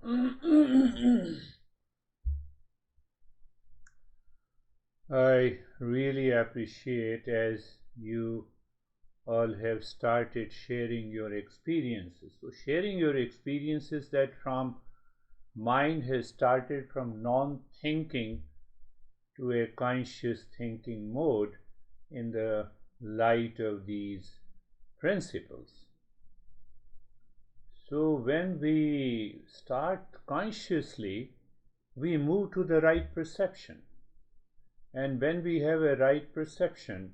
I really appreciate as you all have started sharing your experiences. So, sharing your experiences that from mind has started from non thinking to a conscious thinking mode in the light of these principles. So, when we start consciously, we move to the right perception. And when we have a right perception,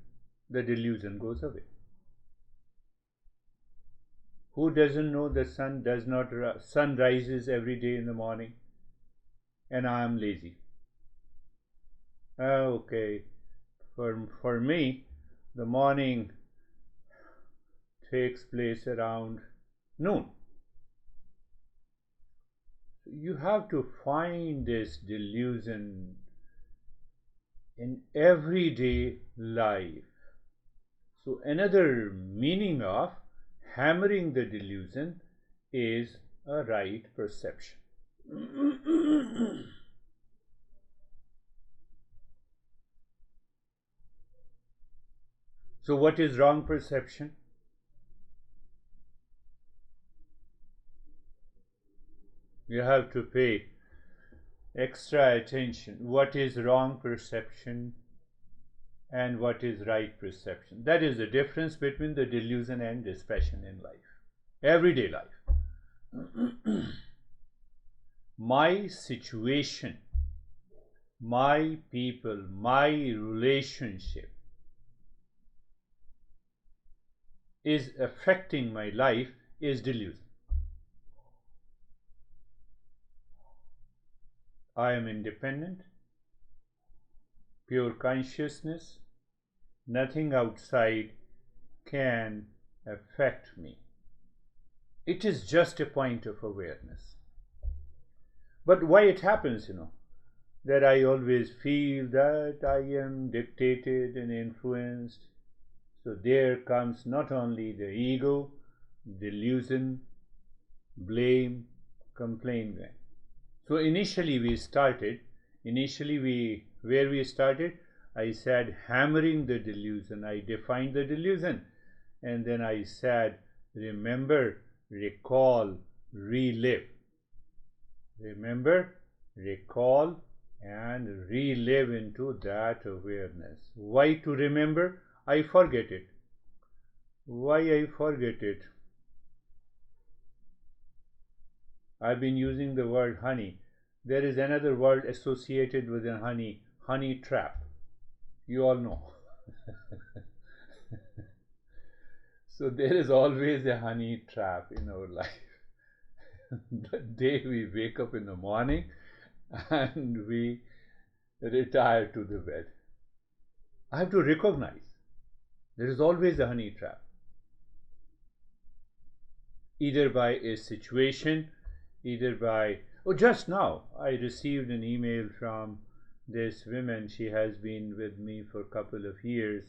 the delusion goes away. Who doesn't know the sun rises every day in the morning and I am lazy? Okay, for me, the morning takes place around noon. You have to find this delusion in everyday life. So another meaning of hammering the delusion is a right perception. So what is wrong perception? You have to pay extra attention. What is wrong perception and what is right perception? That is the difference between the delusion and dispassion in life, everyday life. My situation, my people, my relationship is affecting my life is delusion. I am independent, pure consciousness, nothing outside can affect me. It is just a point of awareness. But why it happens, that I always feel that I am dictated and influenced. So there comes not only the ego, delusion, blame, complaint. So initially we started, I said hammering the delusion. I defined the delusion and then I said remember, recall, relive. Remember, recall and relive into that awareness. Why to remember? I forget it. Why I forget it? I've been using the word honey. There is another word associated with the honey trap. You all know. So there is always a honey trap in our life. The day we wake up in the morning and we retire to the bed, I have to recognize there is always a honey trap. Either by a situation, either by just now I received an email from this woman. She has been with me for a couple of years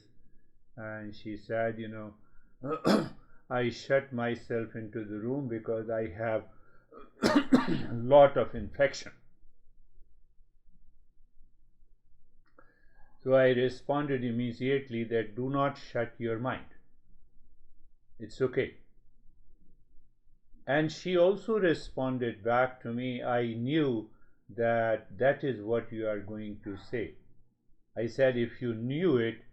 and she said, I shut myself into the room because I have a lot of infection. So I responded immediately that do not shut your mind. It's okay. And she also responded back to me, I knew that is what you are going to say. I said, if you knew it,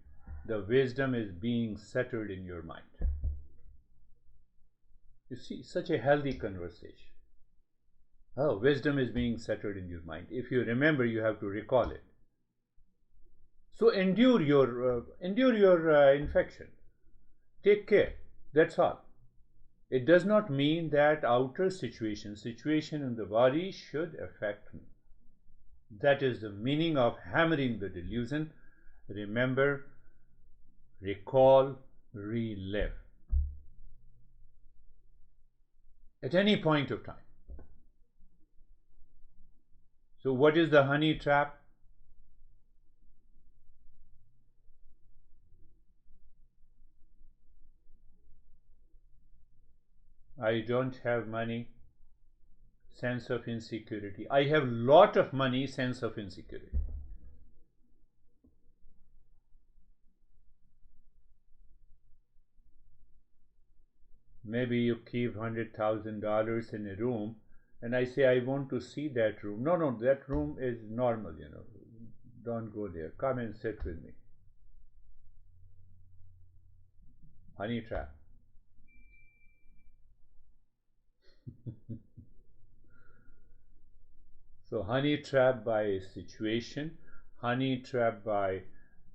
the wisdom is being settled in your mind. You see, such a healthy conversation. Oh, wisdom is being settled in your mind. If you remember, you have to recall it. So endure your infection. Take care. That's all. It does not mean that outer situation in the body should affect me. That is the meaning of hammering the delusion. Remember, recall, relive. At any point of time. So what is the honey trap? I don't have money, sense of insecurity. I have lot of money, sense of insecurity. Maybe you keep $100,000 in a room, and I say, I want to see that room. No, no, that room is normal, Don't go there. Come and sit with me. Honey trap. So honey trap by a situation, honey trap by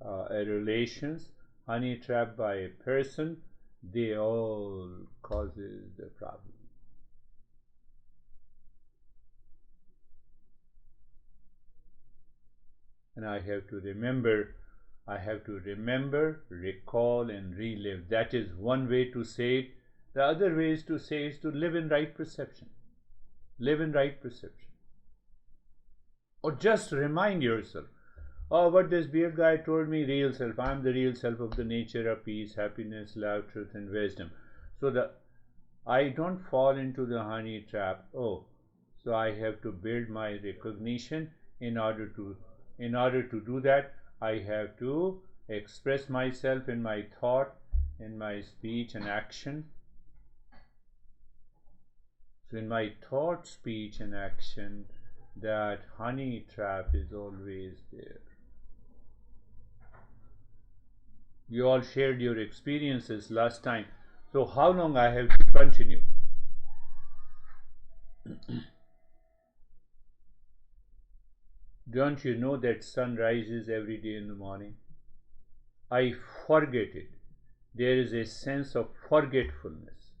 a relations, honey trap by a person, they all causes the problem. And I have to remember, recall and relive. That is one way to say it. The other way is to say is to live in right perception. Live in right perception. Or just remind yourself, oh, what this beard guy told me, real self. I am the real self of the nature of peace, happiness, love, truth, and wisdom. So I don't fall into the honey trap. Oh, so I have to build my recognition. In order to do that, I have to express myself in my thought, in my speech and action. So in my thought, speech, and action, that honey trap is always there. You all shared your experiences last time. So how long I have to continue? Don't you know that sun rises every day in the morning? I forget it. There is a sense of forgetfulness.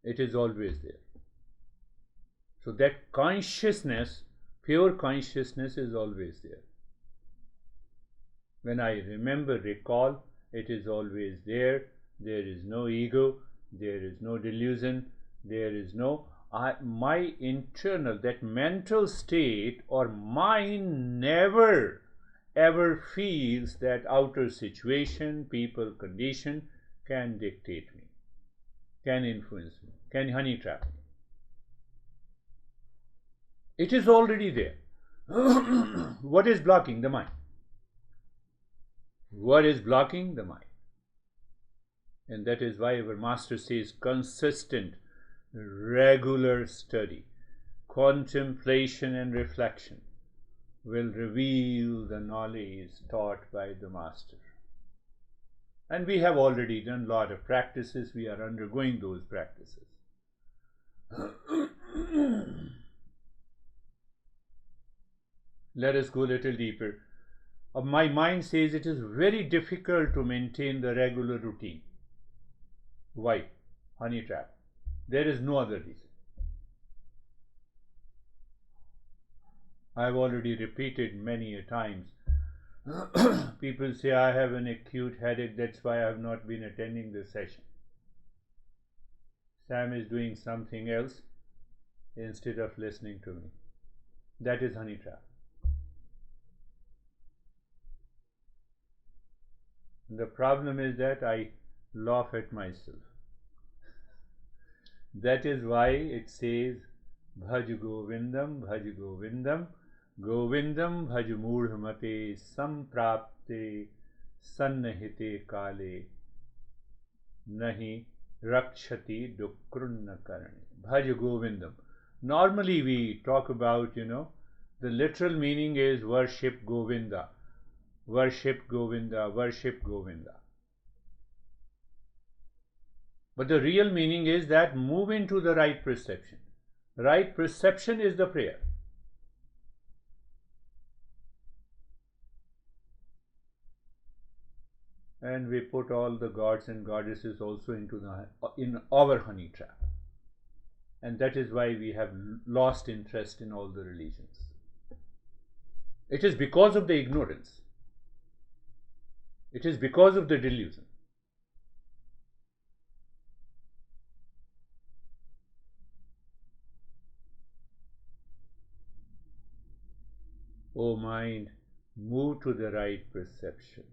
It is always there. So that consciousness, pure consciousness, is always there. When I remember, recall, it is always there. There is no ego, there is no delusion, there is no my internal, that mental state or mind never ever feels that outer situation, people, condition can dictate me, can influence me, can honey trap me. It is already there. What is blocking the mind? What is blocking the mind? And that is why our master says consistent, regular study, contemplation and reflection will reveal the knowledge taught by the master. And we have already done a lot of practices. We are undergoing those practices. Let us go a little deeper. My mind says it is very difficult to maintain the regular routine. Why? Honey trap. There is no other reason. I have already repeated many a times. People say, I have an acute headache, that's why I have not been attending the session. Sam is doing something else instead of listening to me. That is honey trap. The problem is that I laugh at myself. That is why it says, Bhaj Govindam, Bhaj Govindam, Govindam Bhaj Mudhamate Samprapte Sannahite Kale Nahi Rakshati Dukrunna Karane. Bhaj Govindam. Normally we talk about, the literal meaning is worship Govinda. Worship Govinda, worship Govinda. But the real meaning is that move into the right perception. Right perception is the prayer. And we put all the gods and goddesses also in our honey trap. And that is why we have lost interest in all the religions. It is because of the ignorance. It is because of the delusion. O mind, move to the right perception.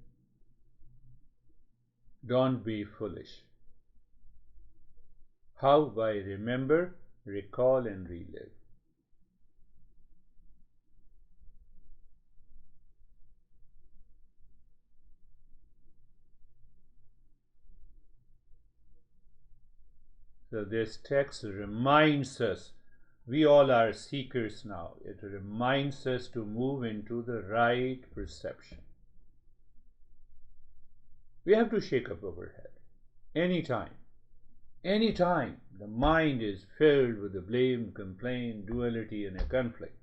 Don't be foolish. How? By remember, recall and relive. So this text reminds us, we all are seekers now. It reminds us to move into the right perception. We have to shake up our head. Anytime the mind is filled with the blame, complaint, duality, and a conflict,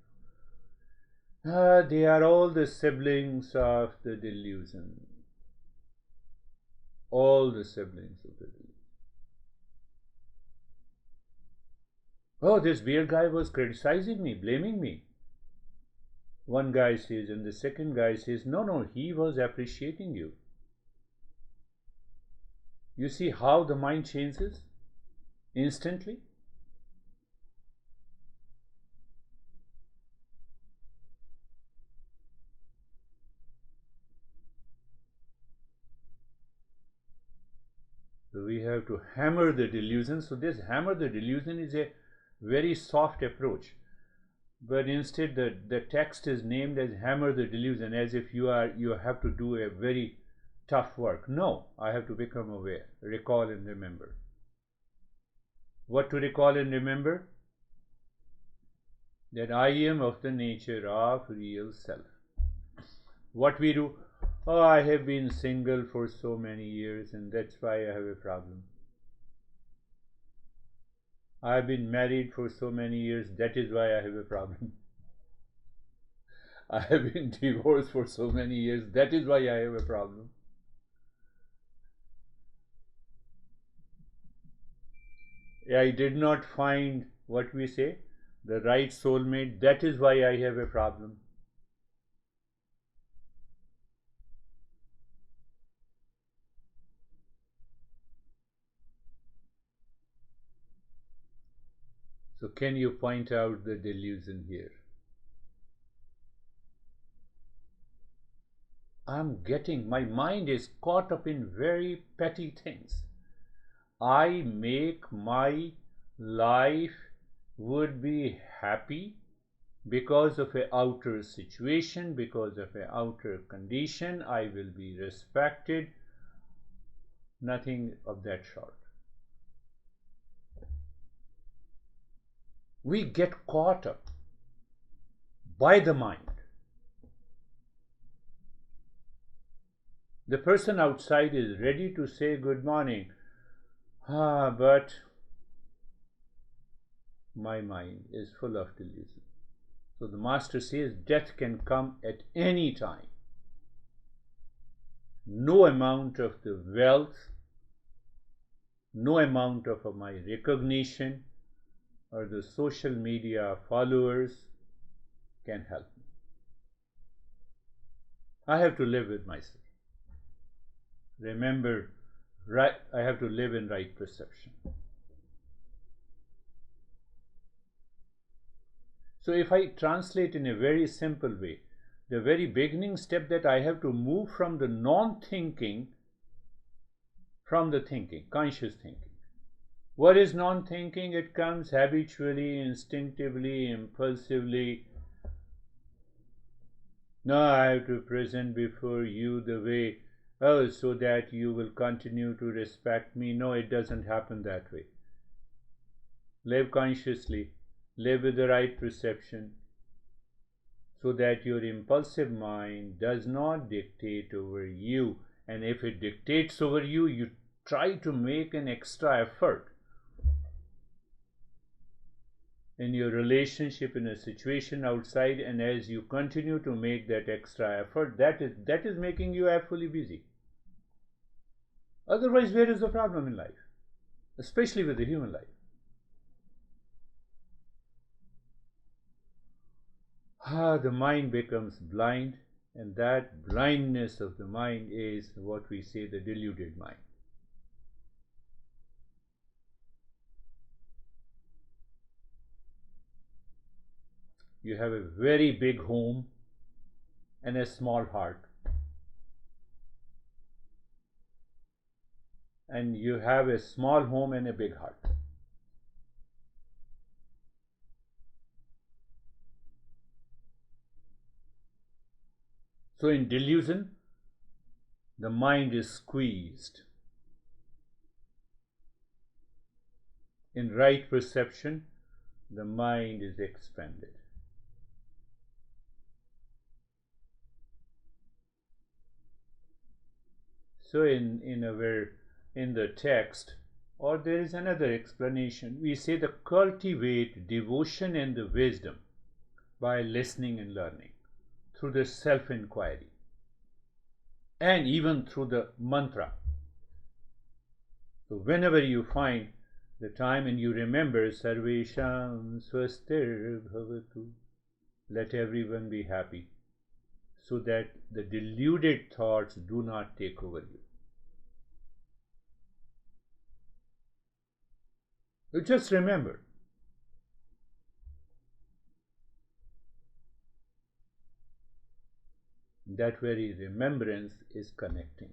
they are all the siblings of the delusion. All the siblings of the delusion. Oh, this weird guy was criticizing me, blaming me. One guy says, and the second guy says, no, he was appreciating you. You see how the mind changes instantly? So we have to hammer the delusion. So this hammer the delusion is a very soft approach. But instead the text is named as hammer the delusion, as if you have to do a very tough work. No, I have to become aware, recall and remember. What to recall and remember? That I am of the nature of real self. What we do? Oh, I have been single for so many years and that's why I have a problem. I have been married for so many years, that is why I have a problem. I have been divorced for so many years, that is why I have a problem. I did not find, what we say, the right soulmate, that is why I have a problem. So can you point out the delusion here? My mind is caught up in very petty things. I make my life would be happy because of an outer situation, because of an outer condition. I will be respected. Nothing of that sort. We get caught up by the mind. The person outside is ready to say good morning, but my mind is full of delusion. So the master says death can come at any time. No amount of the wealth, no amount of my recognition or the social media followers can help me. I have to live with myself. Remember, I have to live in right perception. So if I translate in a very simple way, the very beginning step that I have to move from the non-thinking from the thinking, conscious thinking. What is non-thinking? It comes habitually, instinctively, impulsively. No, I have to present before you the way, so that you will continue to respect me. No, it doesn't happen that way. Live consciously, live with the right perception, so that your impulsive mind does not dictate over you. And if it dictates over you, you try to make an extra effort in your relationship, in a situation outside, and as you continue to make that extra effort, that is making you fully busy. Otherwise, where is the problem in life? Especially with the human life. The mind becomes blind, and that blindness of the mind is what we say the deluded mind. You have a very big home and a small heart. And you have a small home and a big heart. So in delusion, the mind is squeezed. In right perception, the mind is expanded. So in the text, or there is another explanation, we say the cultivate devotion and the wisdom by listening and learning through the self-inquiry and even through the mantra. So whenever you find the time and you remember Sarvesham Swastir Bhavatu, let everyone be happy, so that the deluded thoughts do not take over you. You just remember. That very remembrance is connecting.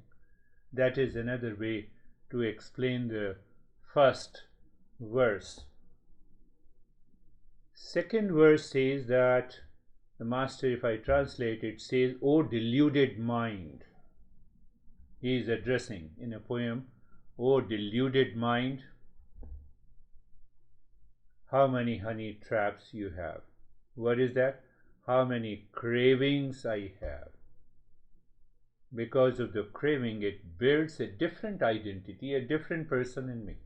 That is another way to explain the first verse. Second verse says that the master, if I translate it, says, "O deluded mind." He is addressing in a poem, "O deluded mind, how many honey traps you have." What is that? How many cravings I have. Because of the craving, it builds a different identity, a different person in me.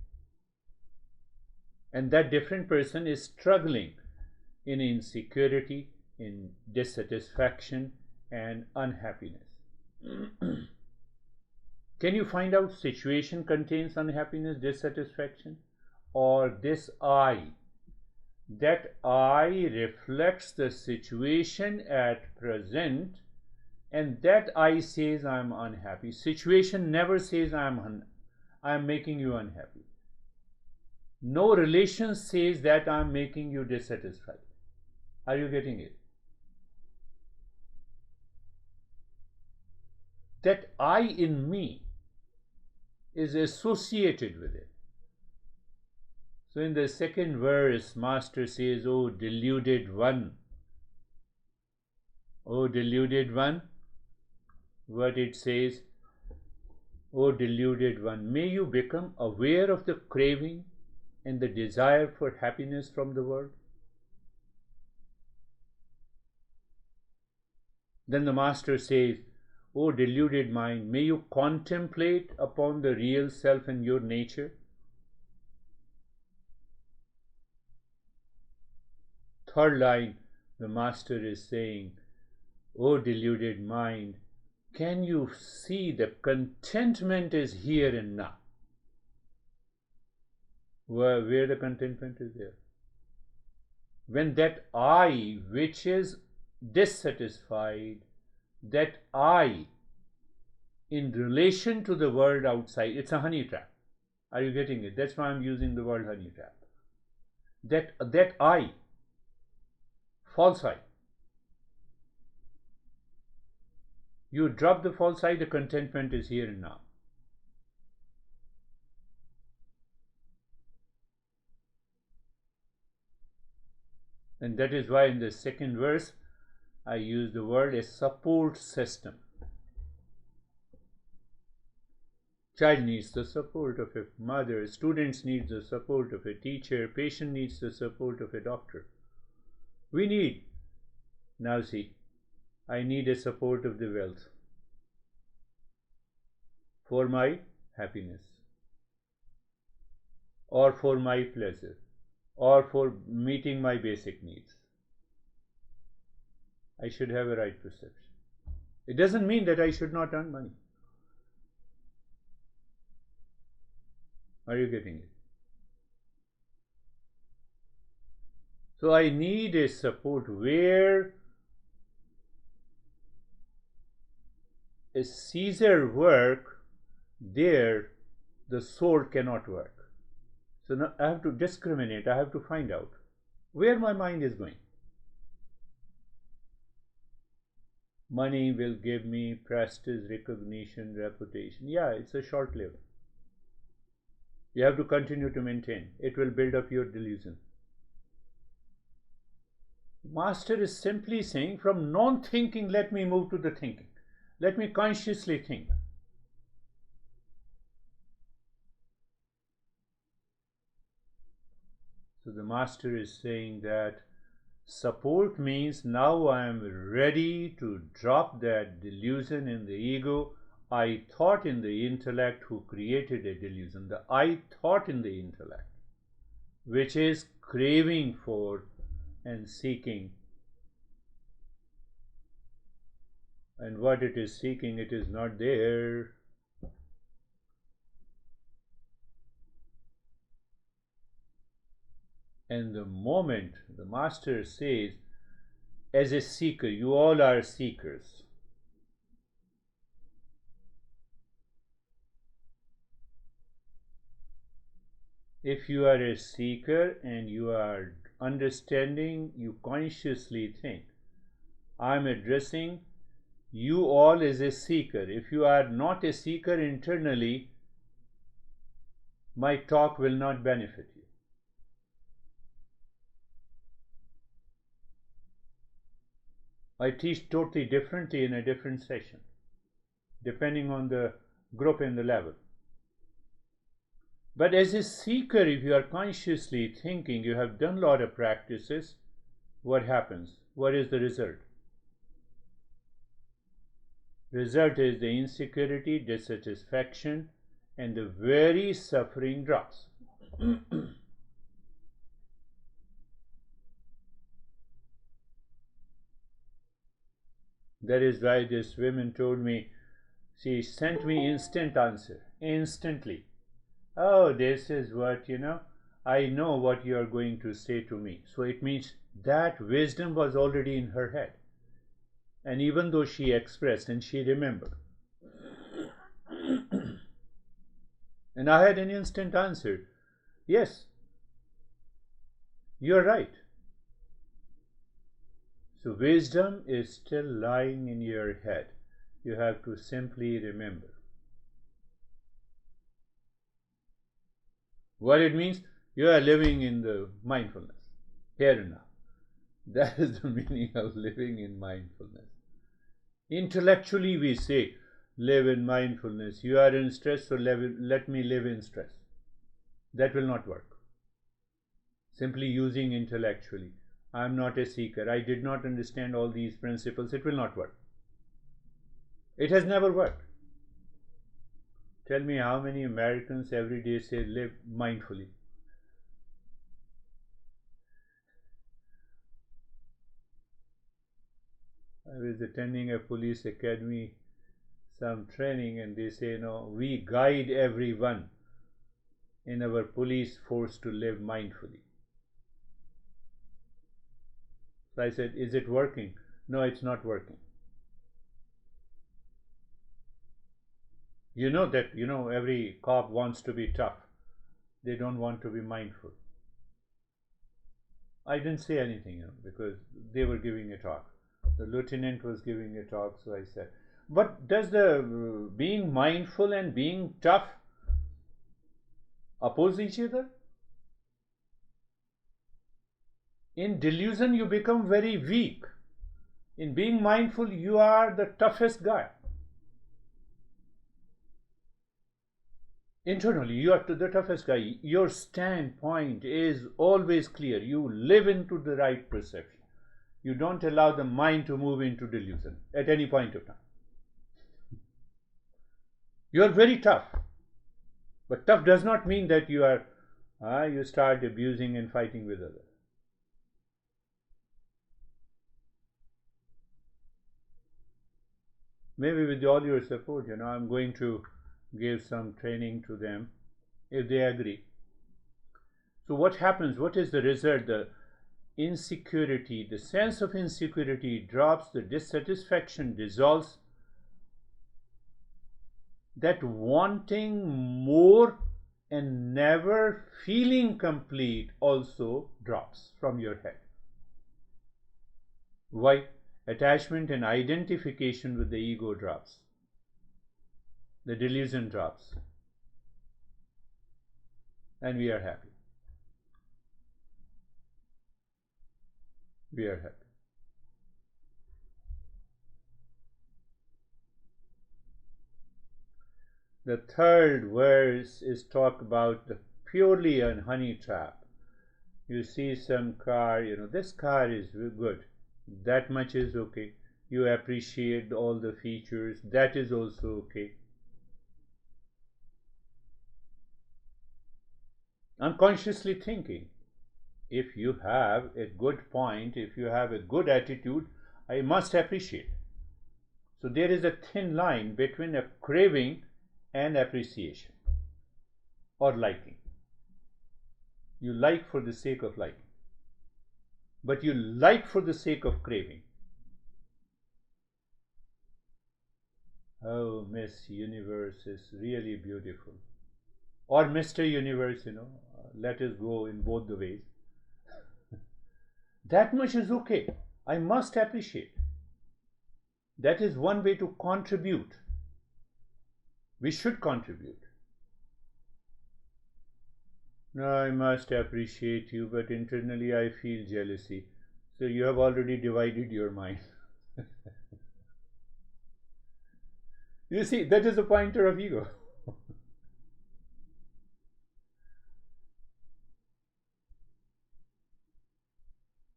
And that different person is struggling in insecurity, in dissatisfaction, and unhappiness. Can you find out situation contains unhappiness, dissatisfaction? Or this I? That I reflects the situation at present, and that I says I'm unhappy. Situation never says I'm making you unhappy. No relation says that I'm making you dissatisfied. Are you getting it? That I in me is associated with it. So in the second verse, Master says, "O deluded one." O deluded one, what it says, "O deluded one, may you become aware of the craving and the desire for happiness from the world." Then the Master says, "O deluded mind, may you contemplate upon the real self and your nature." Third line, the Master is saying, "O deluded mind, can you see the contentment is here and now?" Where the contentment is there? When that I, which is dissatisfied, that I, in relation to the world outside, it's a honey trap. Are you getting it? That's why I'm using the word honey trap. That I, false I. You drop the false I, the contentment is here and now. And that is why in the second verse, I use the word a support system. Child needs the support of a mother, students need the support of a teacher, patient needs the support of a doctor. We need, now see, I need a support of the wealth for my happiness, or for my pleasure, or for meeting my basic needs. I should have a right perception. It doesn't mean that I should not earn money. Are you getting it? So I need a support where a Caesar work, there the soul cannot work. So now I have to discriminate, I have to find out where my mind is going. Money will give me prestige, recognition, reputation. Yeah, it's a short lived. You have to continue to maintain. It will build up your delusion. Master is simply saying, from non-thinking, let me move to the thinking. Let me consciously think. So the Master is saying that support means now I am ready to drop that delusion in the ego. I thought in the intellect who created a delusion. The I thought in the intellect, which is craving for and seeking. And what it is seeking, it is not there. And the moment the Master says, as a seeker, you all are seekers. If you are a seeker and you are understanding, you consciously think. I'm addressing you all as a seeker. If you are not a seeker internally, my talk will not benefit you. I teach totally differently in a different session, depending on the group and the level. But as a seeker, if you are consciously thinking, you have done a lot of practices, what happens? What is the result? Result is the insecurity, dissatisfaction, and the very suffering drops. That is why this woman told me, she sent me instant answer, instantly. Oh, this is what, I know what you are going to say to me. So it means that wisdom was already in her head. And even though she expressed and she remembered. And I had an instant answer. Yes, you're right. So wisdom is still lying in your head. You have to simply remember. What it means, you are living in the mindfulness, here and now. That is the meaning of living in mindfulness. Intellectually we say, live in mindfulness. You are in stress, so let me live in stress. That will not work. Simply using intellectually. I am not a seeker. I did not understand all these principles. It will not work. It has never worked. Tell me how many Americans every day say live mindfully. I was attending a police academy, some training, and they say, we guide everyone in our police force to live mindfully. So I said, is it working? No, it's not working. You know that, every cop wants to be tough. They don't want to be mindful. I didn't say anything, because they were giving a talk. The lieutenant was giving a talk, so I said, but does the being mindful and being tough oppose each other? In delusion, you become very weak. In being mindful, you are the toughest guy. Internally, you are the toughest guy. Your standpoint is always clear. You live into the right perception. You don't allow the mind to move into delusion at any point of time. You are very tough. But tough does not mean that you start abusing and fighting with others. Maybe with all your support, I'm going to give some training to them if they agree. So what happens? What is the result? The insecurity, the sense of insecurity drops, the dissatisfaction dissolves, that wanting more and never feeling complete also drops from your head. Why? Attachment and identification with the ego drops. The delusion drops. And we are happy. we are happy. The third verse is talk about the purely a honey trap. You see some car, this car is good, that much is okay. You appreciate all the features, that is also okay. Unconsciously thinking, if you have a good point, if you have a good attitude, I must appreciate. So there is a thin line between a craving and appreciation or liking. You like for the sake of liking, but you like for the sake of craving. Oh, Miss Universe is really beautiful. Or Mr. Universe, let us go in both the ways. That much is okay. I must appreciate. That is one way to contribute. We should contribute. No, I must appreciate you, but internally I feel jealousy. So you have already divided your mind. You see, that is a pointer of ego.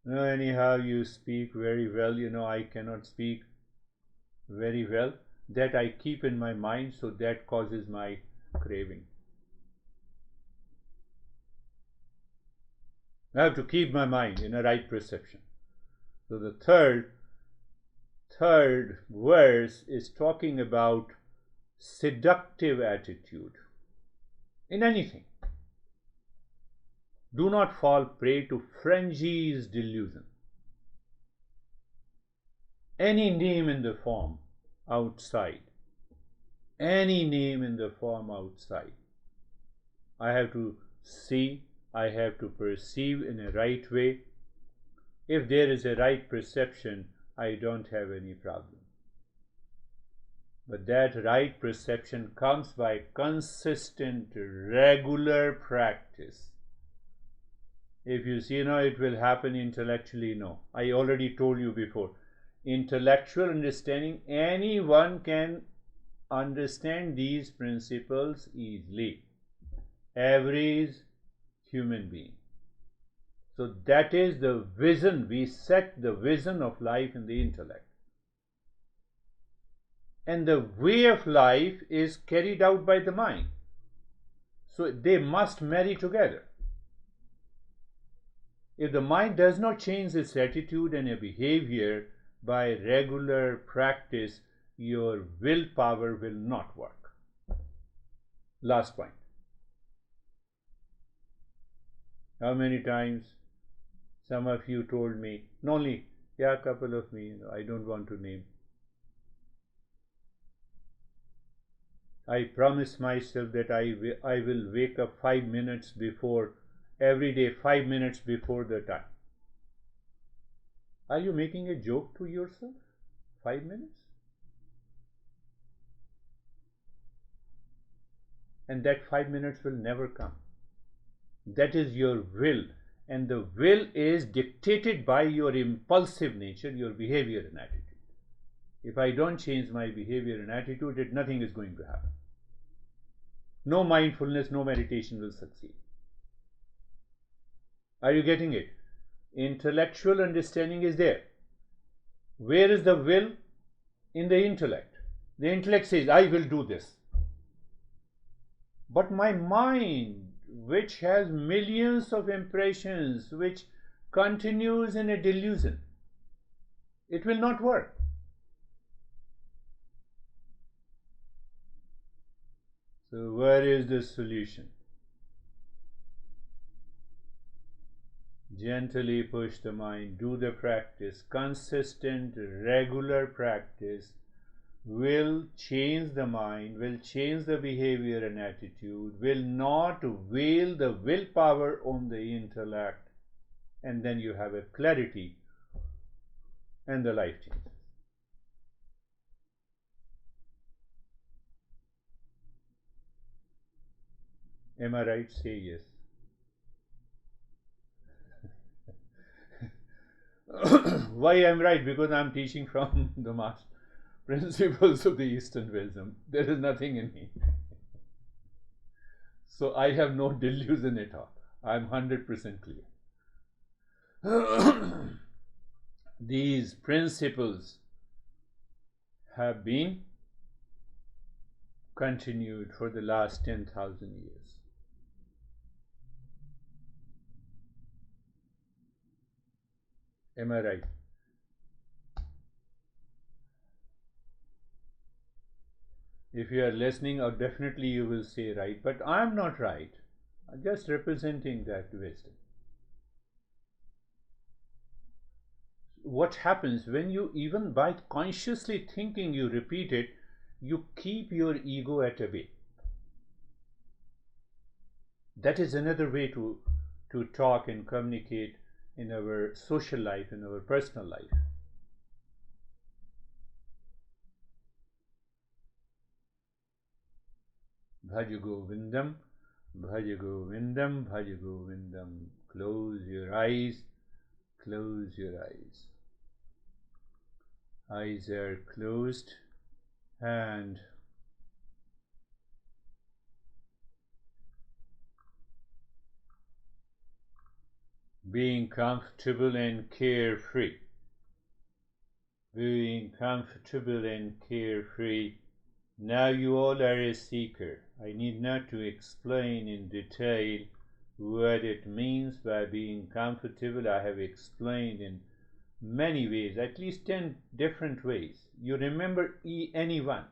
No, anyhow, you speak very well. I cannot speak very well. That I keep in my mind, so that causes my craving. I have to keep my mind in a right perception. So the third verse is talking about seductive attitude in anything. Do not fall prey to Frenzy's delusion. Any name in the form outside. Any name in the form outside. I have to see, I have to perceive in a right way. If there is a right perception, I don't have any problem. But that right perception comes by consistent, regular practice. If you see, it will happen intellectually, no. I already told you before. Intellectual understanding, anyone can understand these principles easily. Average human being. So that is the vision. We set the vision of life in the intellect. And the way of life is carried out by the mind. So they must marry together. If the mind does not change its attitude and behavior by regular practice, your willpower will not work. Last point. How many times some of you told me, only, a couple of me, I don't want to name. I promise myself that I will wake up 5 minutes before, every day 5 minutes before the time. Are you making a joke to yourself? 5 minutes? And that 5 minutes will never come. That is your will. And the will is dictated by your impulsive nature, your behavior and attitude. If I don't change my behavior and attitude, nothing is going to happen. No mindfulness, no meditation will succeed. Are you getting it? Intellectual understanding is there. Where is the will? In the intellect. The intellect says, I will do this. But my mind, which has millions of impressions, which continues in a delusion, it will not work. So where is the solution? Gently push the mind, do the practice, consistent, regular practice will change the mind, will change the behavior and attitude, will not veil the willpower on the intellect, and then you have a clarity and the life changes. Am I right? Say yes. Why I'm right? Because I'm teaching from the master principles of the Eastern wisdom. There is nothing in me. So I have no delusion at all. I'm 100% clear. These principles have been continued for the last 10,000 years. Am I right? If you are listening, definitely you will say right, but I am not right. I'm just representing that wisdom. What happens when you, even by consciously thinking, you repeat it, you keep your ego at a bay. That is another way to talk and communicate in our social life, in our personal life. Bhaja Govindam, Bhaja Govindam, Bhaja Govindam. Close your eyes, close your eyes. Eyes are closed and being comfortable and carefree. Being comfortable and carefree. Now you all are a seeker. I need not to explain in detail what it means by being comfortable. I have explained in many ways, at least 10 different ways. You remember any one.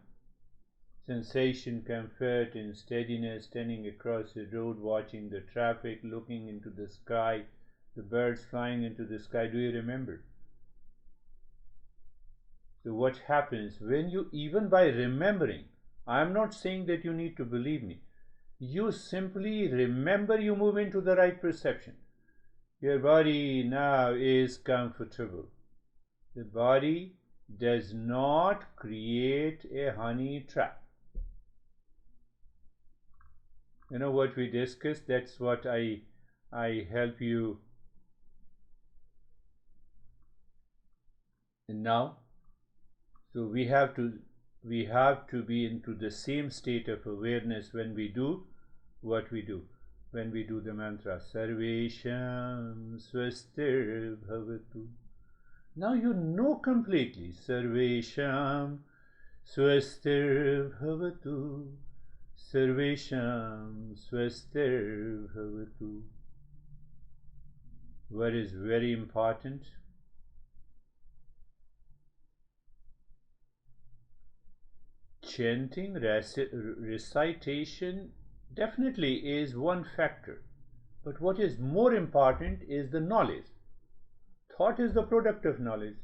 Sensation, comfort, and steadiness, standing across the road, watching the traffic, looking into the sky, the birds flying into the sky. Do you remember? So what happens when you, even by remembering, I am not saying that you need to believe me, you simply remember, you move into the right perception. Your body now is comfortable. The body does not create a honey trap. You know what we discussed? That's what I help you now. So we have to be into the same state of awareness when we do what we do. When we do the mantra Sarvesham Swastir Bhavatu. Now you know completely Sarvesham Swastir Bhavatu. Sarvesham Swastir Bhavatu. What is very important? Chanting, recitation definitely is one factor. But what is more important is the knowledge. Thought is the product of knowledge.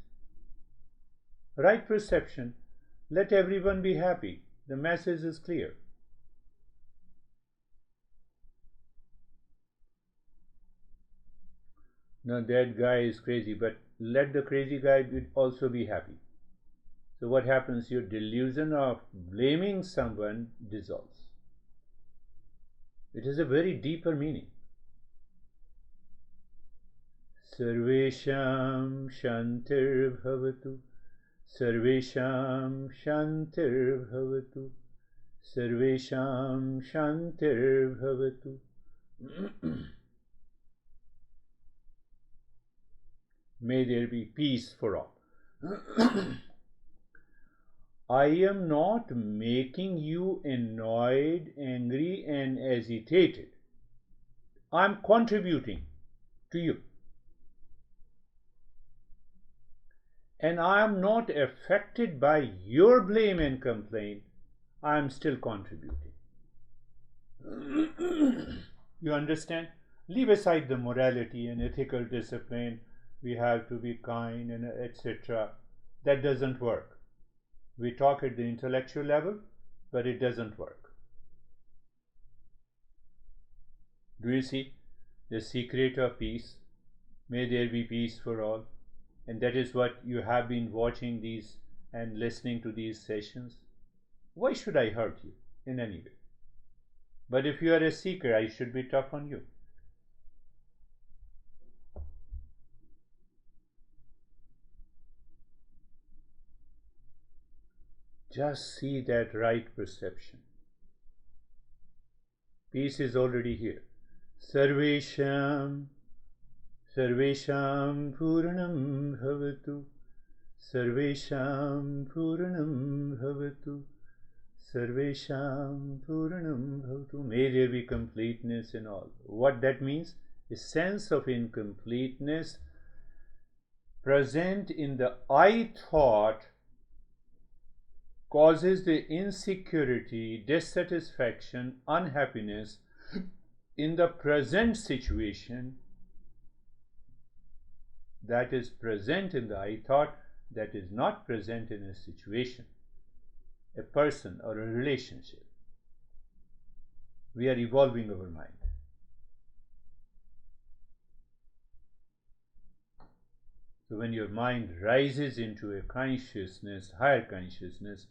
Right perception. Let everyone be happy. The message is clear. Now that guy is crazy, but let the crazy guy also be happy. So what happens? Your delusion of blaming someone dissolves. It is a very deeper meaning. Sarvesham Shantir Bhavatu. Sarvesham Shantir Bhavatu. Sarvesham Shantir Bhavatu. May there be peace for all. I am not making you annoyed, angry, and agitated. I am contributing to you. And I am not affected by your blame and complaint. I am still contributing. You understand? Leave aside the morality and ethical discipline. We have to be kind and etc. That doesn't work. We talk at the intellectual level, but it doesn't work. Do you see the secret of peace? May there be peace for all. And that is what you have been watching these and listening to these sessions. Why should I hurt you in any way? But if you are a seeker, I should be tough on you. Just see that right perception. Peace is already here. Sarvesham Purnam Bhavatu. Sarvesham Purnam Bhavatu. Sarvesham Purnam Bhavatu. May there be completeness in all. What that means? A sense of incompleteness present in the I thought causes the insecurity, dissatisfaction, unhappiness in the present situation that is present in the I thought, that is not present in a situation, a person, or a relationship. We are evolving our mind. So when your mind rises into a consciousness, higher consciousness,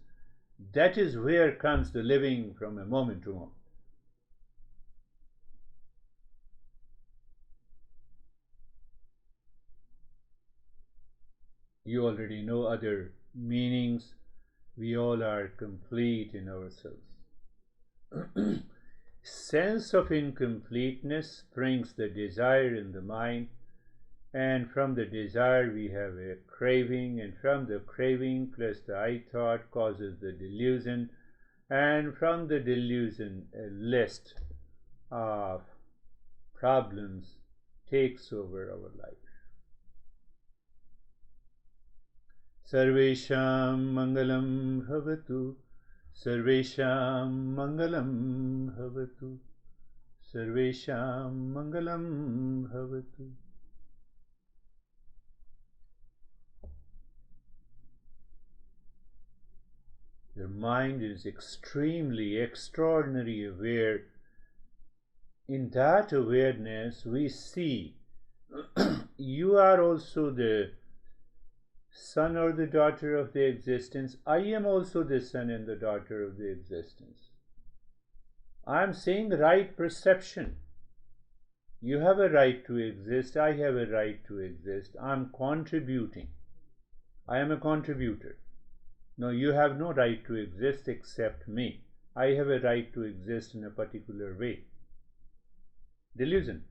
that is where comes the living from a moment to moment. You already know other meanings. We all are complete in ourselves. Sense of incompleteness brings the desire in the mind, and from the desire we have a craving, and from the craving plus the I thought causes the delusion, and from the delusion a list of problems takes over our life. Sarvesham Mangalam Bhavatu. Sarvesham Mangalam Bhavatu. Sarvesham Mangalam Bhavatu. Your mind is extremely, extraordinarily aware. In that awareness, we see you are also the son or the daughter of the existence. I am also the son and the daughter of the existence. I am saying the right perception. You have a right to exist. I have a right to exist. I am contributing. I am a contributor. No, you have no right to exist except me. I have a right to exist in a particular way. Delusion.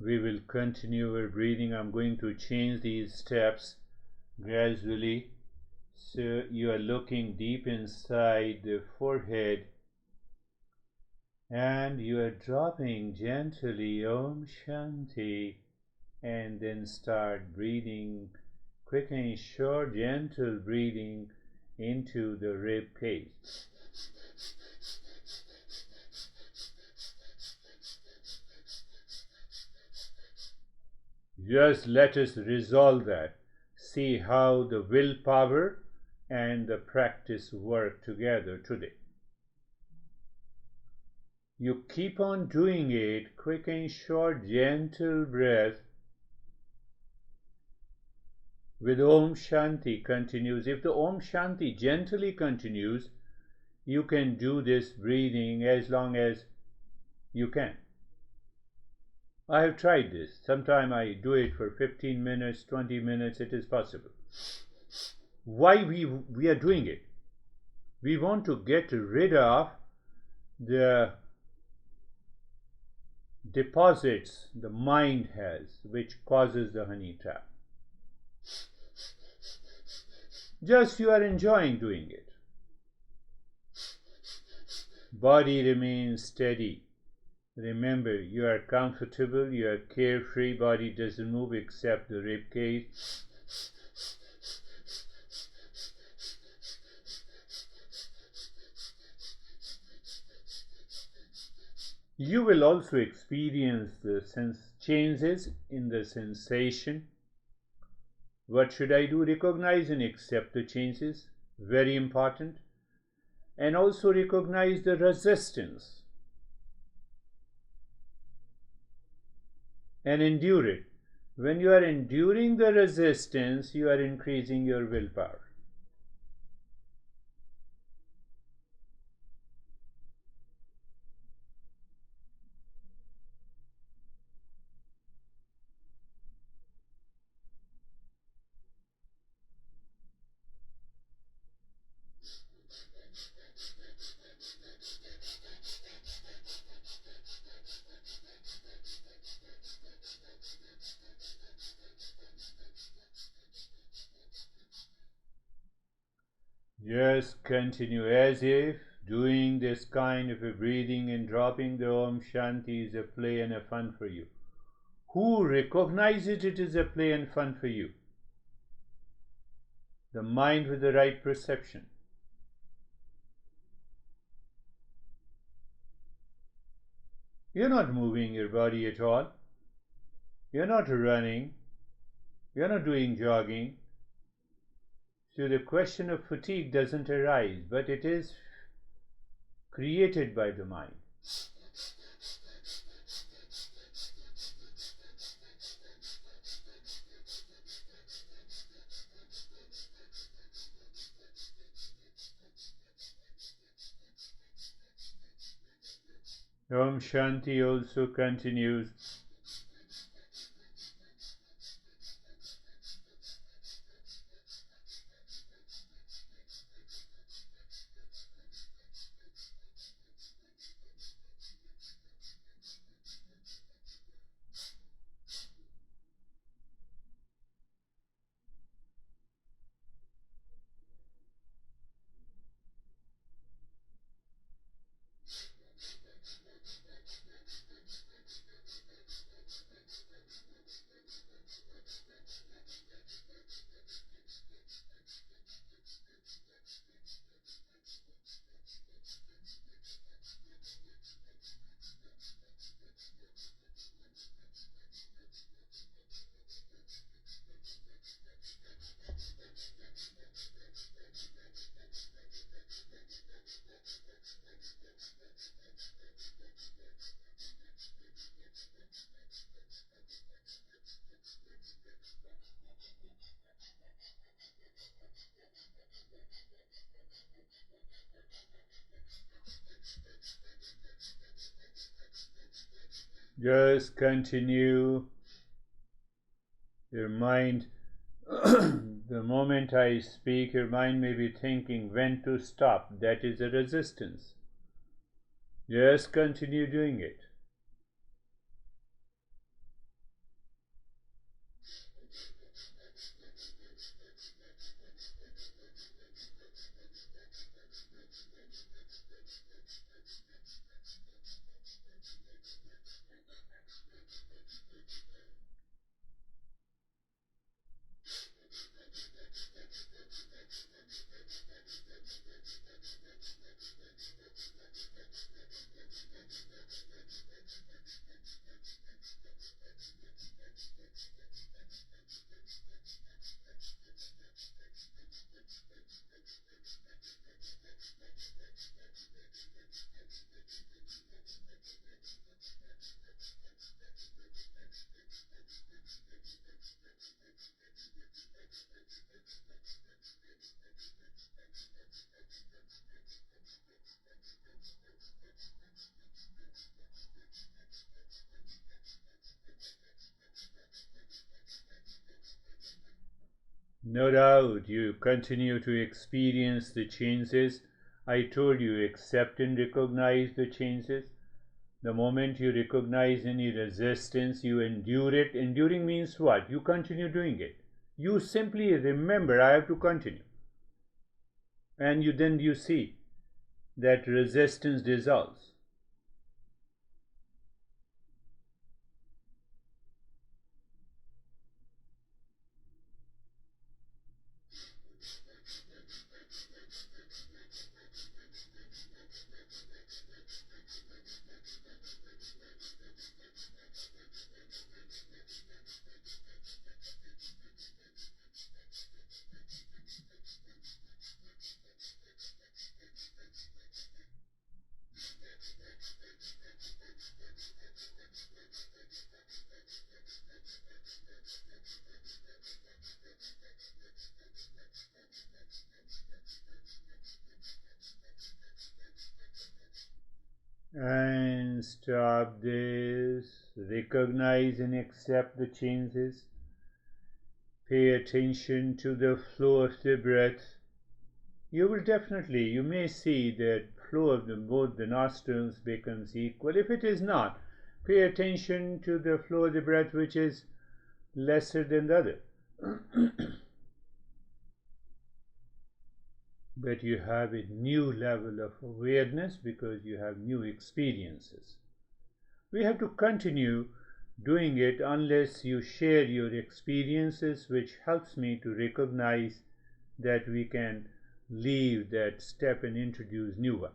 We will continue our breathing. I'm going to change these steps gradually. So you are looking deep inside the forehead and you are dropping gently Om Shanti, and then start breathing quick and short, gentle breathing into the rib cage. Just let us resolve that. See how the willpower and the practice work together today. You keep on doing it, quick and short, gentle breath with Om Shanti continues. If the Om Shanti gently continues, you can do this breathing as long as you can. I have tried this. Sometimes I do it for 15 minutes, 20 minutes. It is possible. Why we are doing it? We want to get rid of the deposits the mind has, which causes the honey trap. Just you are enjoying doing it. Body remains steady. Remember, you are comfortable, you are carefree, body doesn't move except the rib cage. You will also experience the changes in the sensation. What should I do? Recognize and accept the changes. Very important. And also recognize the resistance and endure it. When you are enduring the resistance, you are increasing your willpower. Just continue as if doing this kind of a breathing and dropping the Om Shanti is a play and a fun for you. Who recognizes it is a play and fun for you? The mind with the right perception. You're not moving your body at all. You're not running. You're not doing jogging. So the question of fatigue doesn't arise, but it is created by the mind. Om Shanti also continues. Just continue. Your mind, the moment I speak, your mind may be thinking when to stop. That is a resistance. Just continue doing it. No doubt you continue to experience the changes. I told you, accept and recognize the changes. The moment you recognize any resistance, you endure it. Enduring means what? You continue doing it. You simply remember, I have to continue. And then you see that resistance dissolves. And stop this. Recognize and accept the changes. Pay attention to the flow of the breath. You may see that flow of both the nostrils becomes equal. If it is not, pay attention to the flow of the breath which is lesser than the other. but you have a new level of awareness because you have new experiences. We have to continue doing it unless you share your experiences, which helps me to recognize that we can leave that step and introduce new one.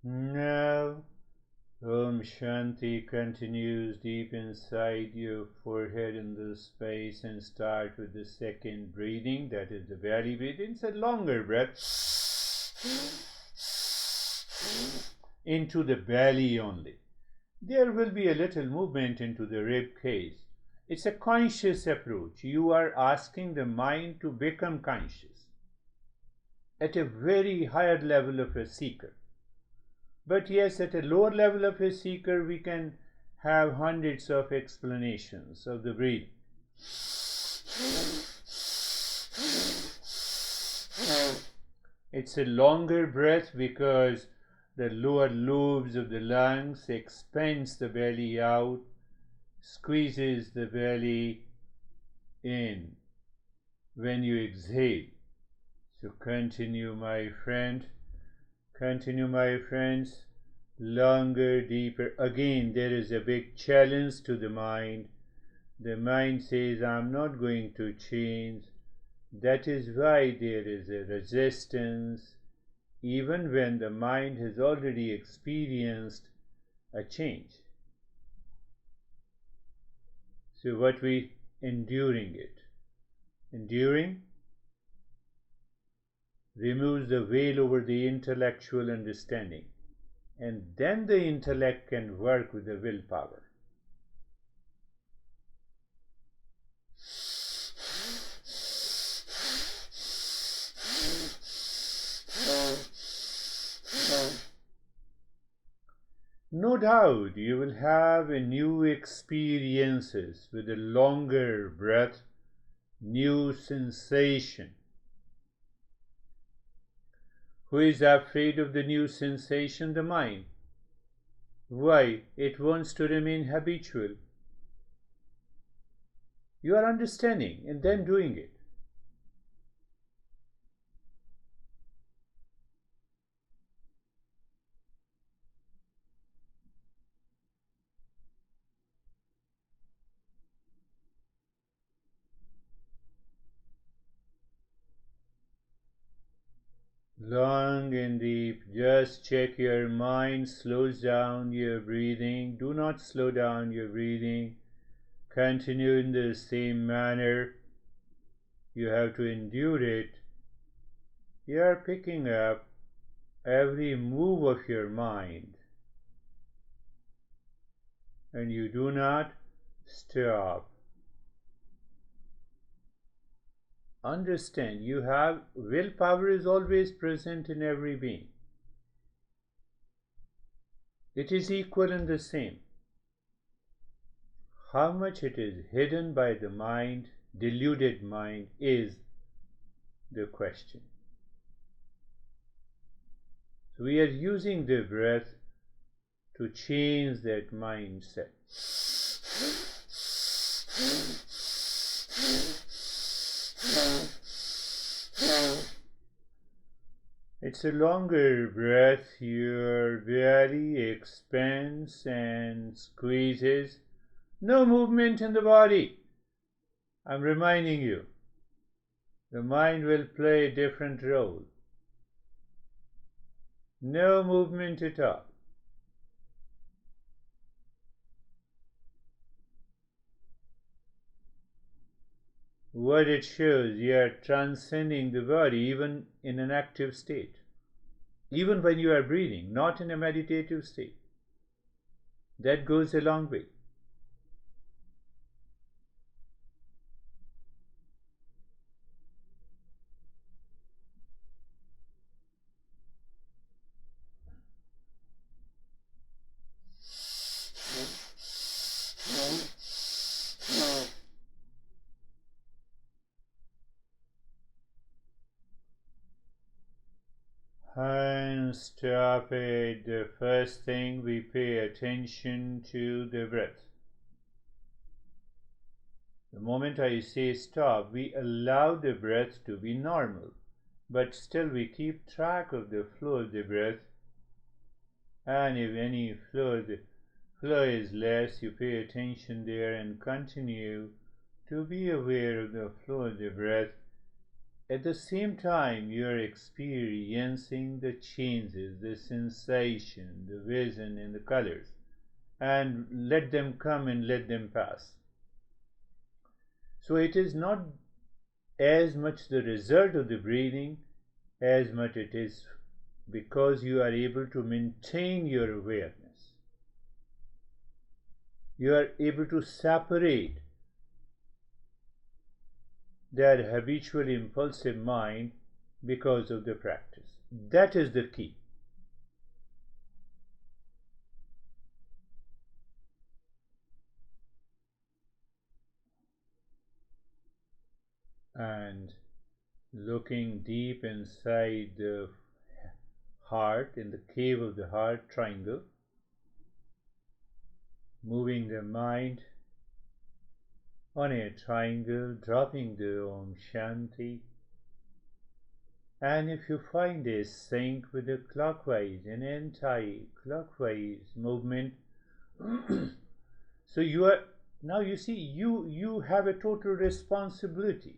Now, Om Shanti continues deep inside your forehead in the space, and start with the second breathing, that is the belly breathing. It's a longer breath into the belly only. There will be a little movement into the rib cage. It's a conscious approach. You are asking the mind to become conscious at a very higher level of a seeker. But yes, at a lower level of a seeker, we can have hundreds of explanations of the breathing. It's a longer breath because the lower lobes of the lungs expands the belly out, squeezes the belly in when you exhale. So continue, my friend. Continue, my friends. Longer, deeper. Again, there is a big challenge to the mind. The mind says, I'm not going to change. That is why there is a resistance, even when the mind has already experienced a change. So what we enduring it? Enduring removes the veil over the intellectual understanding, and then the intellect can work with the willpower. No doubt you will have a new experiences with a longer breath, new sensation. Who is afraid of the new sensation? The mind. Why? It wants to remain habitual. You are understanding and then doing it. Long and deep. Just check your mind slows down your breathing. Do not slow down your breathing. Continue in the same manner. You have to endure it. You are picking up every move of your mind, and you do not stop. Understand, you have willpower is always present in every being. It is equal and the same. How much it is hidden by the mind, deluded mind, is the question. So we are using the breath to change that mindset. It's a longer breath. Your belly expands and squeezes. No movement in the body. I'm reminding you, the mind will play a different role. No movement at all. What it shows, you are transcending the body even in an active state. Even when you are breathing, not in a meditative state. That goes a long way. And stop it. The first thing, we pay attention to the breath. The moment I say stop, we allow the breath to be normal, but still we keep track of the flow of the breath. And if any flow is less, you pay attention there and continue to be aware of the flow of the breath. At the same time, you are experiencing the changes, the sensation, the vision, and the colors, and let them come and let them pass. So it is not as much the result of the breathing as much it is because you are able to maintain your awareness. You are able to separate that habitual impulsive mind because of the practice. That is the key. And looking deep inside the heart, in the cave of the heart triangle, moving the mind on a triangle, dropping the Om Shanti. And if you find a sync with the clockwise and anti-clockwise movement, so you are now, you see, you have a total responsibility.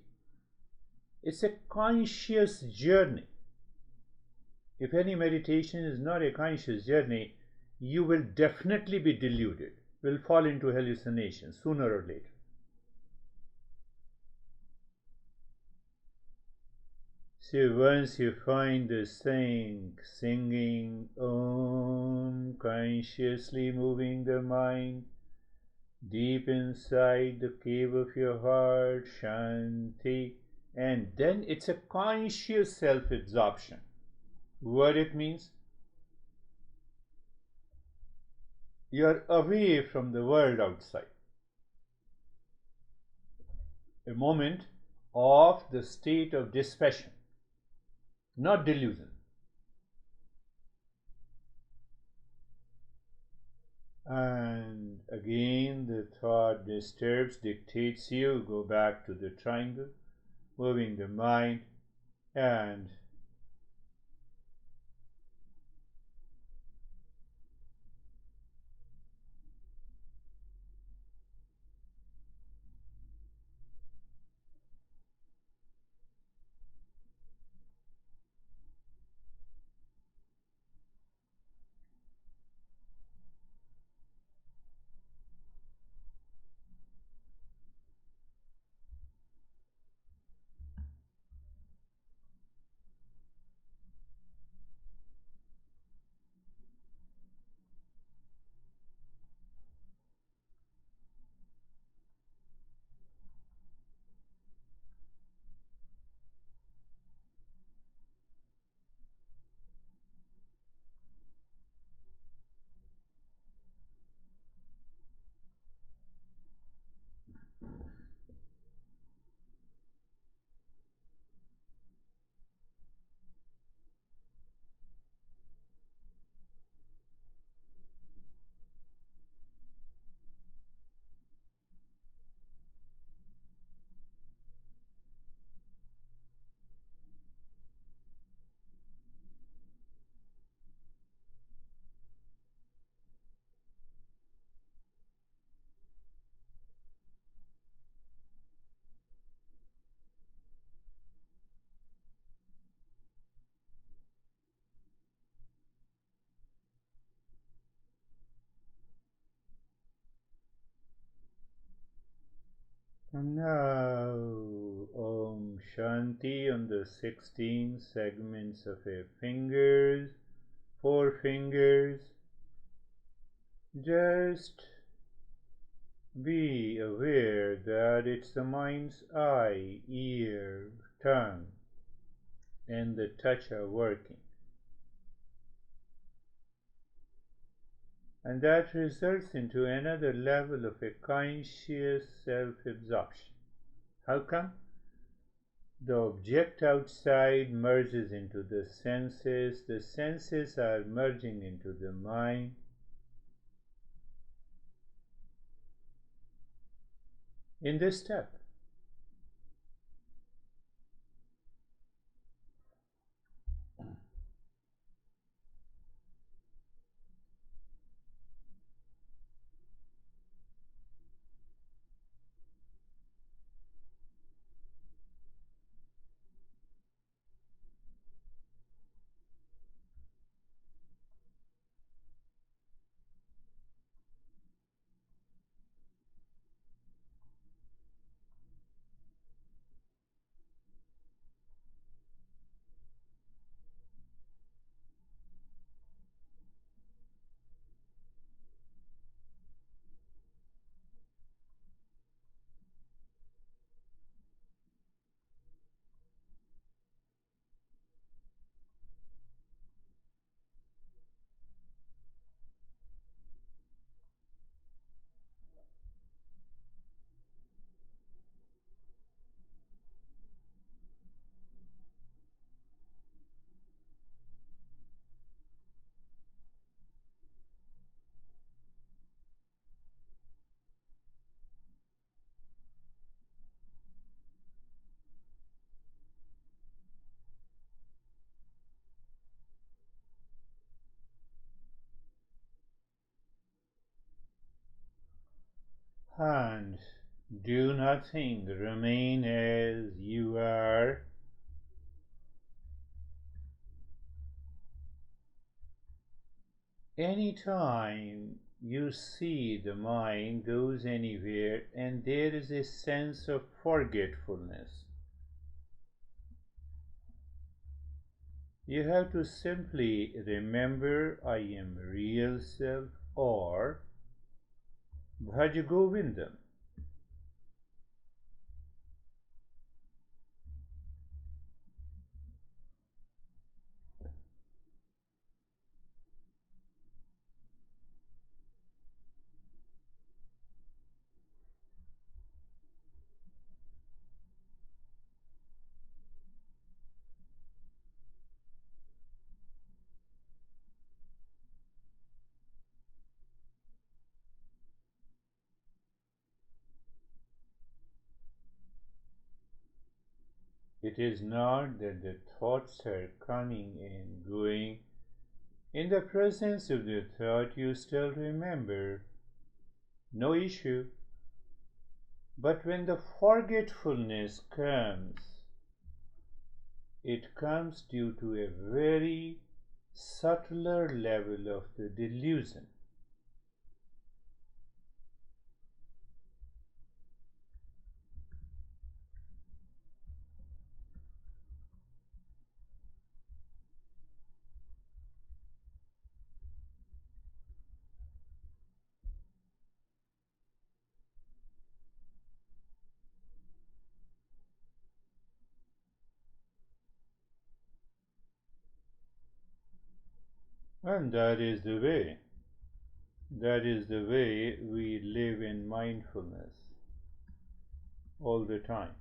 It's a conscious journey. If any meditation is not a conscious journey, you will definitely be deluded, will fall into hallucinations sooner or later. So once you find the singing Om, consciously moving the mind deep inside the cave of your heart, Shanti, and then it's a conscious self-absorption. What it means? You are away from the world outside. A moment of the state of dispassion, not delusion. And again the thought disturbs, dictates you, go back to the triangle, moving the mind, and now Om Shanti on the 16 segments of a fingers, 4 fingers. Just be aware that it's the mind's eye, ear, tongue, and the touch are working. And that results into another level of a conscious self-absorption. How come? The object outside merges into the senses are merging into the mind. In this step, and do nothing, remain as you are. Anytime you see the mind goes anywhere and there is a sense of forgetfulness, you have to simply remember I am real self or Bhaj Govindam. It is not that the thoughts are coming and going. In the presence of the thought, you still remember, no issue. But when the forgetfulness comes, it comes due to a very subtler level of the delusion. And that is the way. That is the way we live in mindfulness all the time.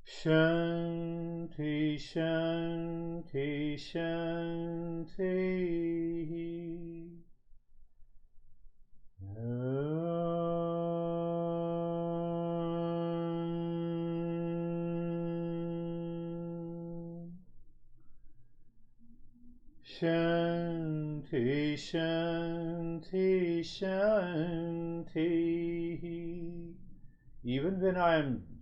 Shanti, Shanti, Shanti. Shanti, Shanti, Shanti. Even when I am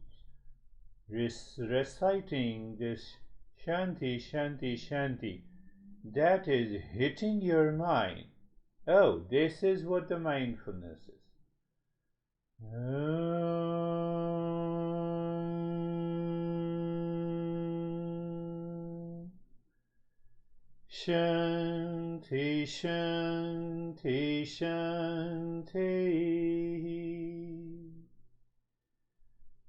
reciting this Shanti, Shanti, Shanti, that is hitting your mind. Oh, this is what the mindfulness is. Shanti, Shanti, Shanti.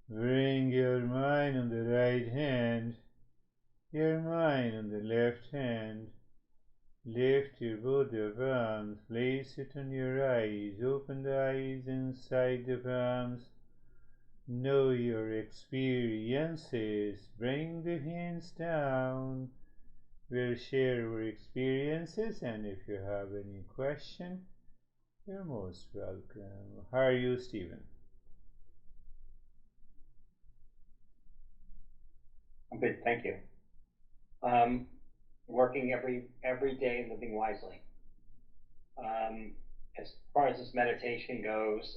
Bring your mind on the right hand your mind on the left hand. Lift your both your palms, place it on your eyes, open the eyes inside the palms. Know your experiences, bring the hands down. We'll share our experiences, and if you have any question, you're most welcome. How are you, Stephen? I'm good, thank you. Working every day and living wisely. As far as this meditation goes,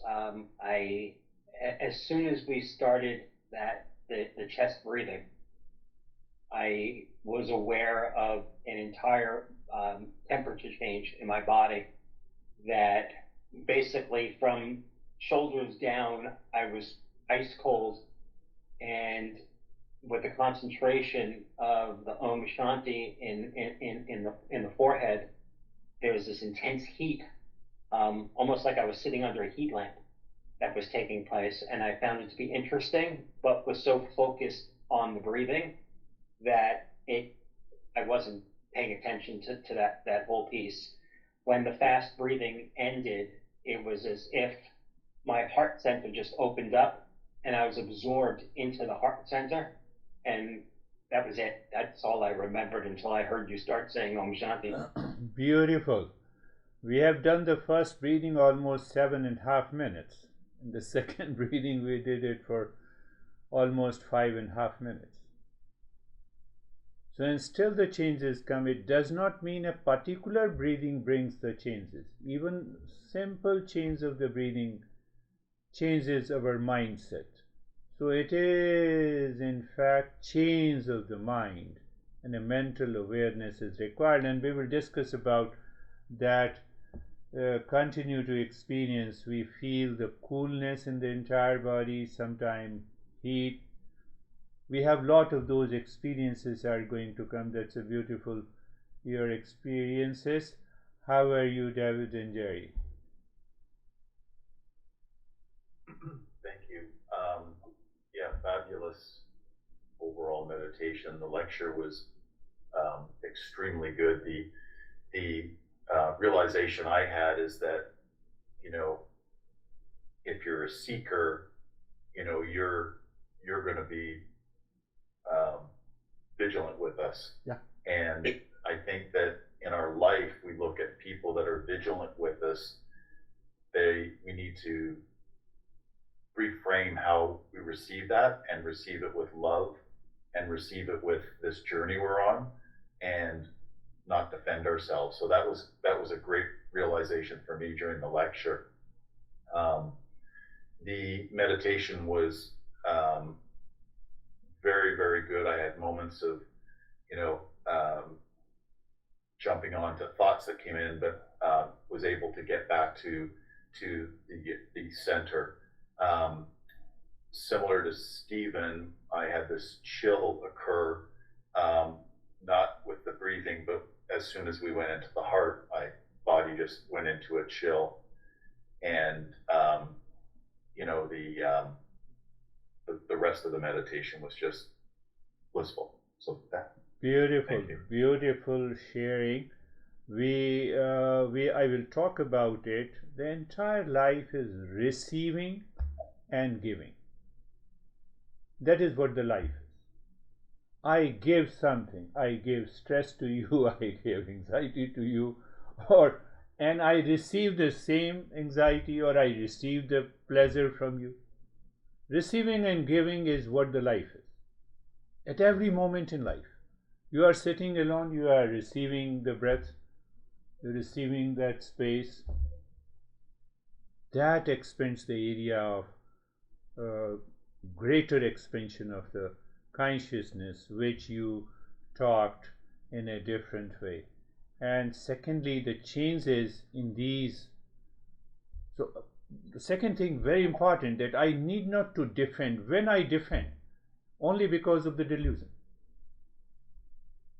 as soon as we started the chest breathing, I was aware of an entire temperature change in my body. That basically from shoulders down, I was ice cold, and with the concentration of the Om Shanti in the forehead, there was this intense heat, almost like I was sitting under a heat lamp that was taking place. And I found it to be interesting, but was so focused on the breathing that I wasn't paying attention to that whole piece. When the fast breathing ended, it was as if my heart center just opened up and I was absorbed into the heart center, and that was it. That's all I remembered until I heard you start saying Om Shanti. Beautiful. We have done the first breathing almost 7.5 minutes. In the second breathing, we did it for almost 5.5 minutes. So, and still the changes come. It does not mean a particular breathing brings the changes. Even simple change of the breathing changes our mindset. So it is in fact change of the mind, and a mental awareness is required, and we will discuss about that. Continue to experience, we feel the coolness in the entire body, sometimes heat. We have lot of those experiences are going to come. That's a beautiful your experiences. How are you, David and Jerry? Thank you. Yeah, fabulous overall meditation. The lecture was extremely good. The realization I had is that, you know, if you're a seeker, you know, you're going to be vigilant with us. Yeah. And I think that in our life, we look at people that are vigilant with us. We need to reframe how we receive that, and receive it with love, and receive it with this journey we're on, and not defend ourselves. So that was a great realization for me during the lecture. The meditation was very, very good. I had moments of, you know, jumping onto thoughts that came in, but was able to get back to the center. Similar to Stephen, I had this chill occur, not with the breathing, but as soon as we went into the heart, my body just went into a chill, and you know, the rest of the meditation was just blissful. So that. Beautiful, beautiful sharing. I will talk about it. The entire life is receiving and giving. That is what the life is. I give something. I give stress to you. I give anxiety to you, and I receive the same anxiety, or I receive the pleasure from you. Receiving and giving is what the life is. At every moment in life, you are sitting alone. You are receiving the breath. You're receiving that space. That expands the area of greater expansion of the consciousness, which you talked in a different way. And secondly, the changes in these. So the second thing, very important, that I need not to defend. When I defend, only because of the delusion.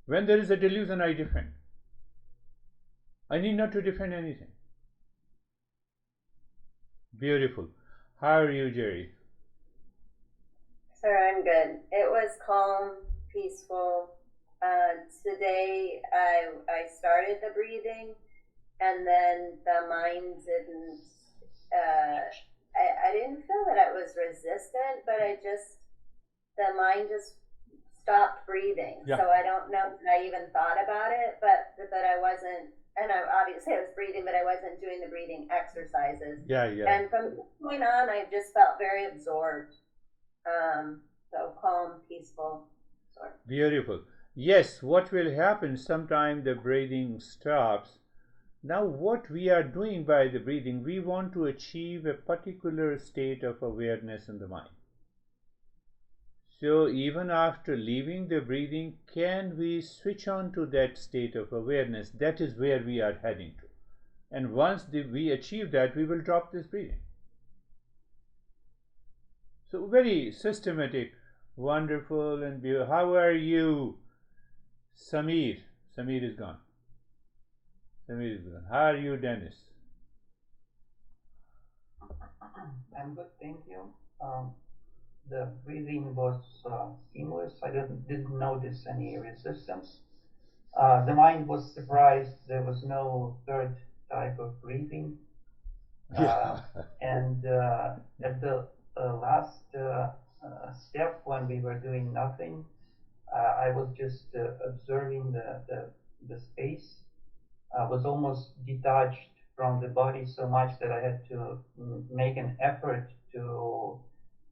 When there is a delusion, I defend. I need not to defend anything. Beautiful. How are you, Jerry? Sir, I'm good. It was calm, peaceful, Today I started the breathing, and then the mind didn't. I didn't feel that it was resistant, but the mind just stopped breathing. Yeah. So I don't know that I even thought about it, but I wasn't. And obviously I was breathing, but I wasn't doing the breathing exercises. Yeah, yeah. And from this point on, I just felt very absorbed. So calm, peaceful. Sort of. Beautiful. Yes, what will happen sometime the breathing stops. Now what we are doing by the breathing, we want to achieve a particular state of awareness in the mind. So even after leaving the breathing, can we switch on to that state of awareness? That is where we are heading to. And once we achieve that, we will drop this breathing. So very systematic, wonderful and beautiful. How are you, Samir? Samir is gone. Samir is gone. How are you, Dennis? I'm good, thank you. The breathing was seamless. I didn't notice any resistance. The mind was surprised there was no third type of breathing. And at the last step, when we were doing nothing, I was just observing the space. I was almost detached from the body so much that I had to make an effort to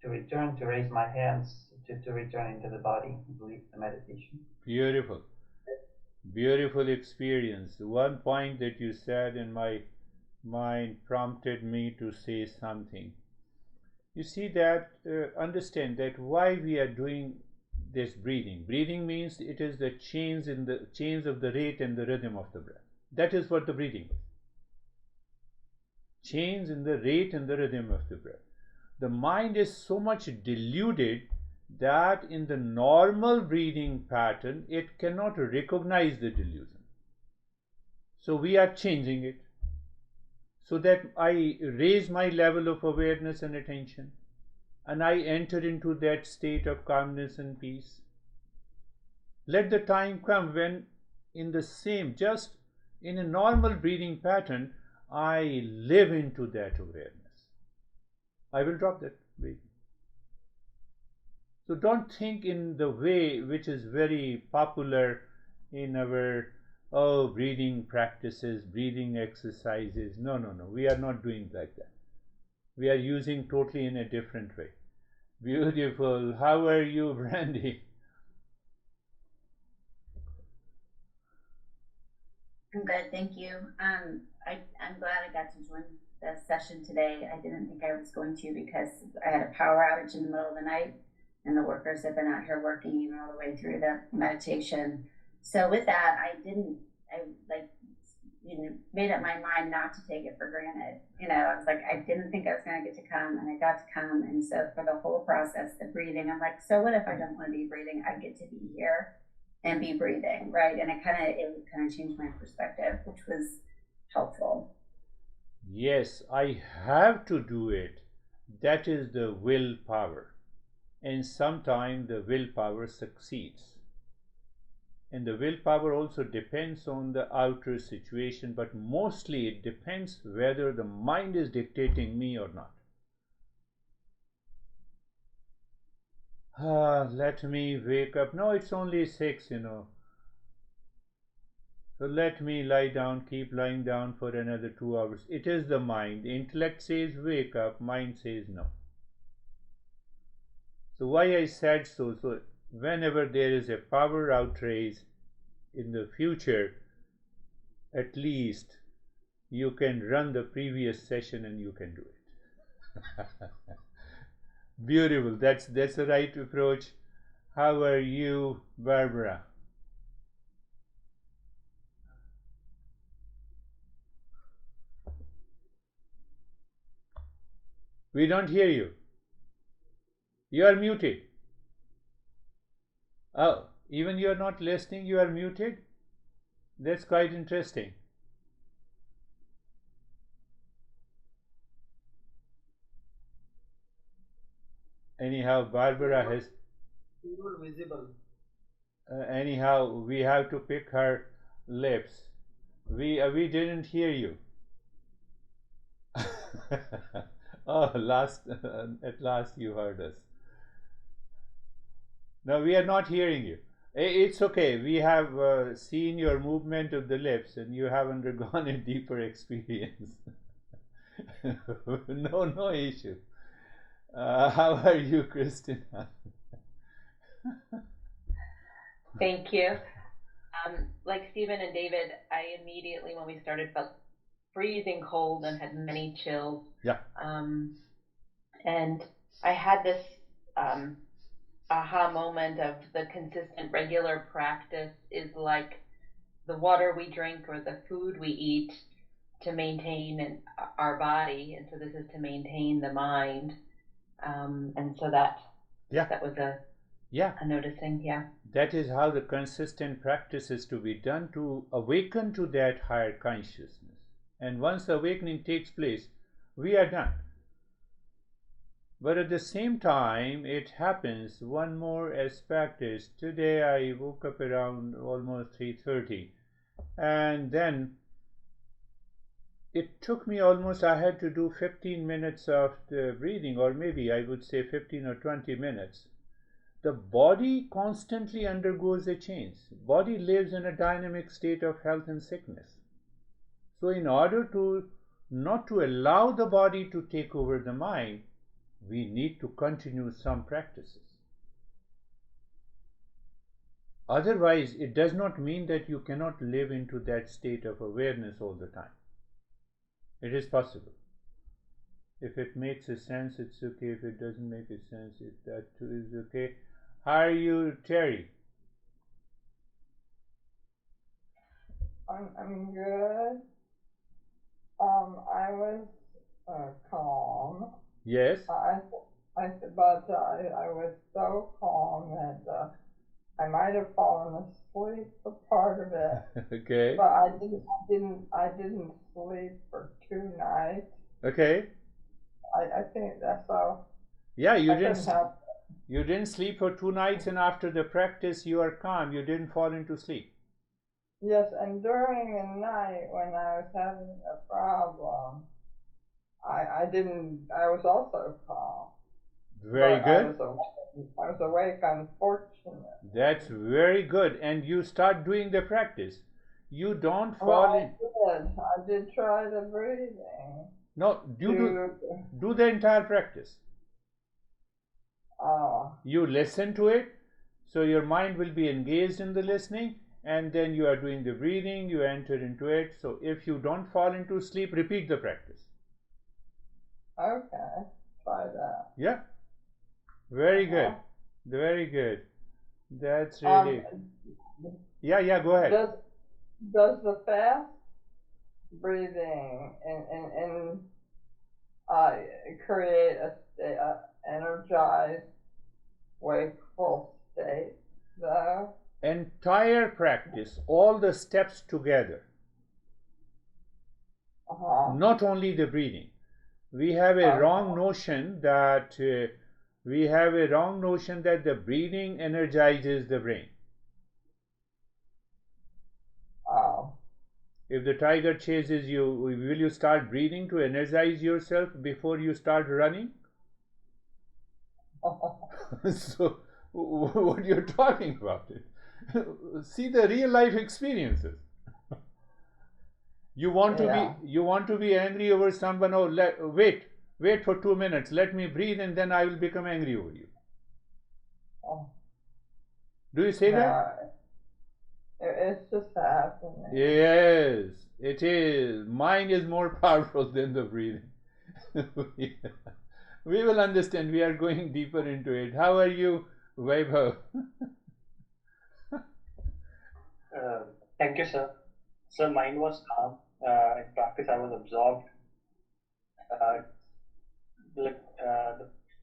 return, to raise my hands, to return into the body, to leave the meditation. Beautiful. Beautiful experience. One point that you said in my mind prompted me to say something. You see that, understand that why we are doing this breathing. Breathing means it is the change of the rate and the rhythm of the breath. That is what the breathing is. Change in the rate and the rhythm of the breath. The mind is so much deluded that in the normal breathing pattern it cannot recognize the delusion. So we are changing it so that I raise my level of awareness and attention and I enter into that state of calmness and peace. Let the time come when just in a normal breathing pattern, I live into that awareness. I will drop that breathing. So don't think in the way which is very popular in our breathing practices, breathing exercises. No. We are not doing like that. We are using totally in a different way. Beautiful. How are you, Brandy? I'm good, thank you. I'm glad I got to join the session today. I didn't think I was going to because I had a power outage in the middle of the night, and the workers have been out here working even all the way through the meditation. So with that, I made up my mind not to take it for granted. I was like, I didn't think I was going to get to come, and I got to come. And so for the whole process, the breathing, I'm like, so what if I don't want to be breathing? I get to be here and be breathing, right? And it kind of changed my perspective, which was helpful. Yes, I have to do it. That is the willpower. And sometimes the willpower succeeds. And the willpower also depends on the outer situation, but mostly it depends whether the mind is dictating me or not. Let me wake up. No, it's only 6, So let me lie down, keep lying down for another 2 hours. It is the mind. The intellect says wake up, mind says no. So why I said so? So whenever there is a power outrage in the future, at least you can run the previous session and you can do it. Beautiful. That's the right approach. How are you, Barbara? We don't hear you. You are muted. Oh, even you are not listening, you are muted? That's quite interesting. Anyhow, Barbara has... You are visible. Anyhow, we have to pick her lips. We didn't hear you. Oh, at last you heard us. No, we are not hearing you. It's okay. We have seen your movement of the lips, and you have undergone a deeper experience. No, no issue. How are you, Christina? Thank you. Like Stephen and David, I immediately, when we started, felt freezing cold and had many chills. Yeah. And I had this aha moment of the consistent, regular practice is like the water we drink or the food we eat to maintain our body, and so this is to maintain the mind. And so that was a noticing. That is how the consistent practice is to be done, to awaken to that higher consciousness. And once the awakening takes place, we are done. But at the same time, it happens, one more aspect is, today I woke up around almost 3:30, and then it took me almost, I had to do 15 minutes of the breathing, or maybe I would say 15 or 20 minutes. The body constantly undergoes a change. Body lives in a dynamic state of health and sickness. So in order to not to allow the body to take over the mind, we need to continue some practices. Otherwise, it does not mean that you cannot live into that state of awareness all the time. It is possible. If it makes a sense, it's okay. If it doesn't make a sense, that too is okay. How are you, Terry? I'm good. I was calm. Yes. But I was so calm that I might have fallen asleep for part of it. Okay. But I didn't sleep for 2 nights. Okay. I think that's all. Yeah, you didn't sleep for 2 nights, and after the practice you are calm. You didn't fall into sleep. Yes, and during the night when I was having a problem, I was also calm. Very good. I was awake, unfortunately. That's very good. And you start doing the practice. You don't fall in. I did try the breathing. No, do the entire practice. You listen to it, so your mind will be engaged in the listening, and then you are doing the breathing, you enter into it. So if you don't fall into sleep, repeat the practice. Okay, try that. Yeah, very good, very good. That's really. Yeah, go ahead. Does the fast breathing and create a energized, wakeful state, though? Entire practice, all the steps together. Not only the breathing. We have a wrong notion that the breathing energizes the brain. If the tiger chases you, will you start breathing to energize yourself before you start running? So, what you're talking about it? See the real life experiences. You want to be angry over someone. Oh, wait for 2 minutes. Let me breathe, and then I will become angry over you. Do you say that? It's just happening. Yes, it is. Mine is more powerful than the breathing. We will understand. We are going deeper into it. How are you, Vaibhav? Thank you, sir. So mind was calm. In practice, I was absorbed. The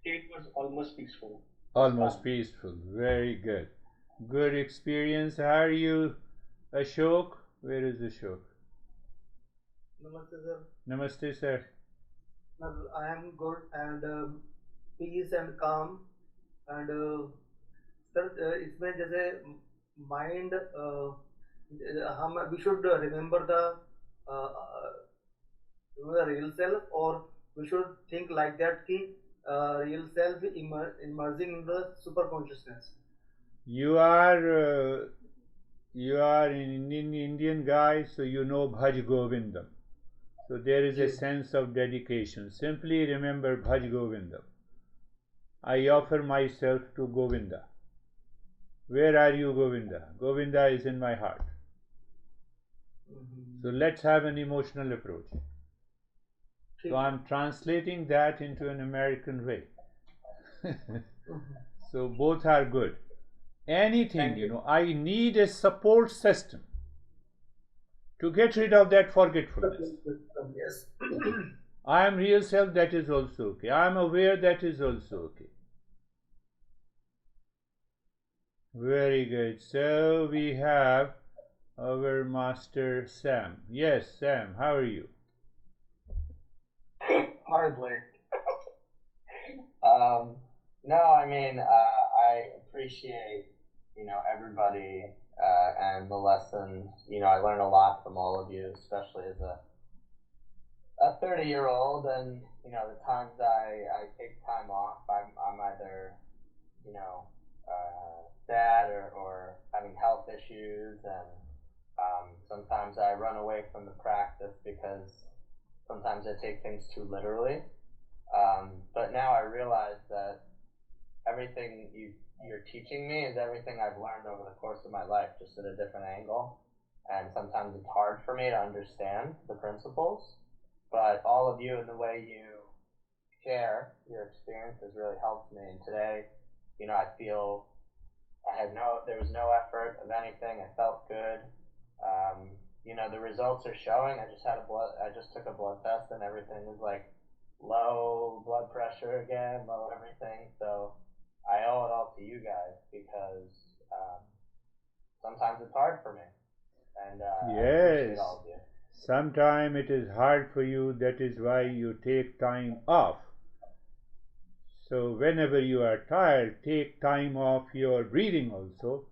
state was almost peaceful. Almost peaceful. Very good. Good experience. How are you, Ashok? Where is Ashok? Namaste, sir. Namaste, sir. I am good and peace and calm and sir इसमें जैसे mind, we should remember uh, uh, real self, or we should think like that ki real self emerging in the super consciousness. You are an Indian guy, so you know Bhaj Govindam. So there is a Yes. sense of dedication. Simply remember Bhaj Govindam. I offer myself to Govinda. Where are you, Govinda? Govinda is in my heart. So let's have an emotional approach. So I'm translating that into an American way. So both are good. Anything, I need a support system to get rid of that forgetfulness. Yes. I am real self, that is also okay. I am aware, that is also okay. Very good. So we have our master Sam. Yes, Sam, how are you? Hardly. No, I mean, I appreciate, everybody, and the lessons. I learn a lot from all of you, especially as a 30-year-old, and, the times I take time off, I'm either, sad or having health issues, and, sometimes I run away from the practice because sometimes I take things too literally. But now I realize that everything you're teaching me is everything I've learned over the course of my life, just at a different angle. And sometimes it's hard for me to understand the principles, but all of you and the way you share your experiences really helps me. And today, I feel there was no effort of anything. I felt good. The results are showing. I just took a blood test and everything was like low blood pressure again, low everything. So I owe it all to you guys because sometimes it's hard for me, and I appreciate Yes. all of you. Sometimes it is hard for you, that is why you take time off. So whenever you are tired, take time off your breathing also.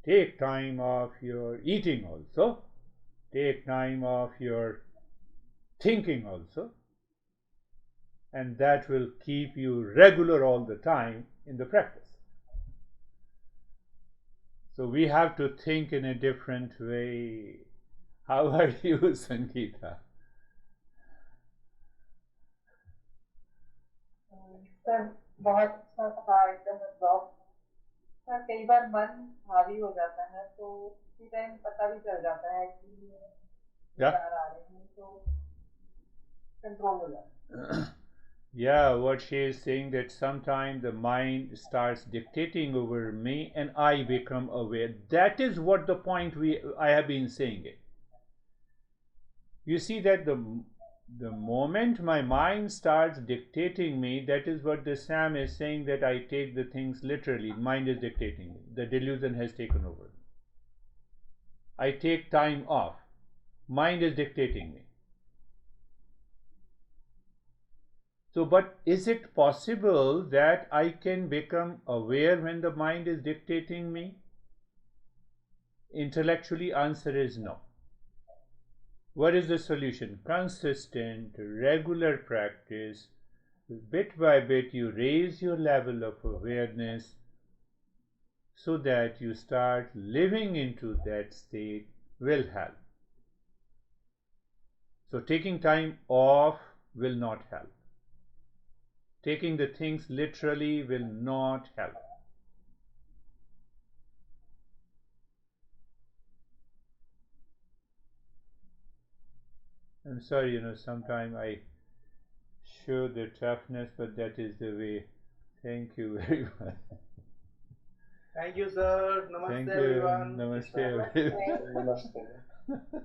Take time off your eating also. Take time off your thinking also. And that will keep you regular all the time in the practice. So we have to think in a different way. How are you, Sangeeta? Sir बहुत अच्छा था एकदम absorb. Sir कई बार मन हावी हो जाता है तो उसी टाइम पता भी चल जाता है कि विचार आ रहे हैं तो कंट्रोल हो जाता है। Yeah, what she is saying, that sometimes the mind starts dictating over me and I become aware. That is what the point I have been saying it. You see that the moment my mind starts dictating me, that is what the Sam is saying, that I take the things literally. Mind is dictating me. The delusion has taken over. I take time off. Mind is dictating me. So, but is it possible that I can become aware when the mind is dictating me? Intellectually, answer is no. What is the solution? Consistent, regular practice. Bit by bit, you raise your level of awareness so that you start living into that state will help. So, taking time off will not help. Taking the things literally will not help. I'm sorry, sometimes I show the toughness, but that is the way. Thank you very much. Thank you, sir. Namaste, Thank you. everyone. Namaste, everyone. Namaste.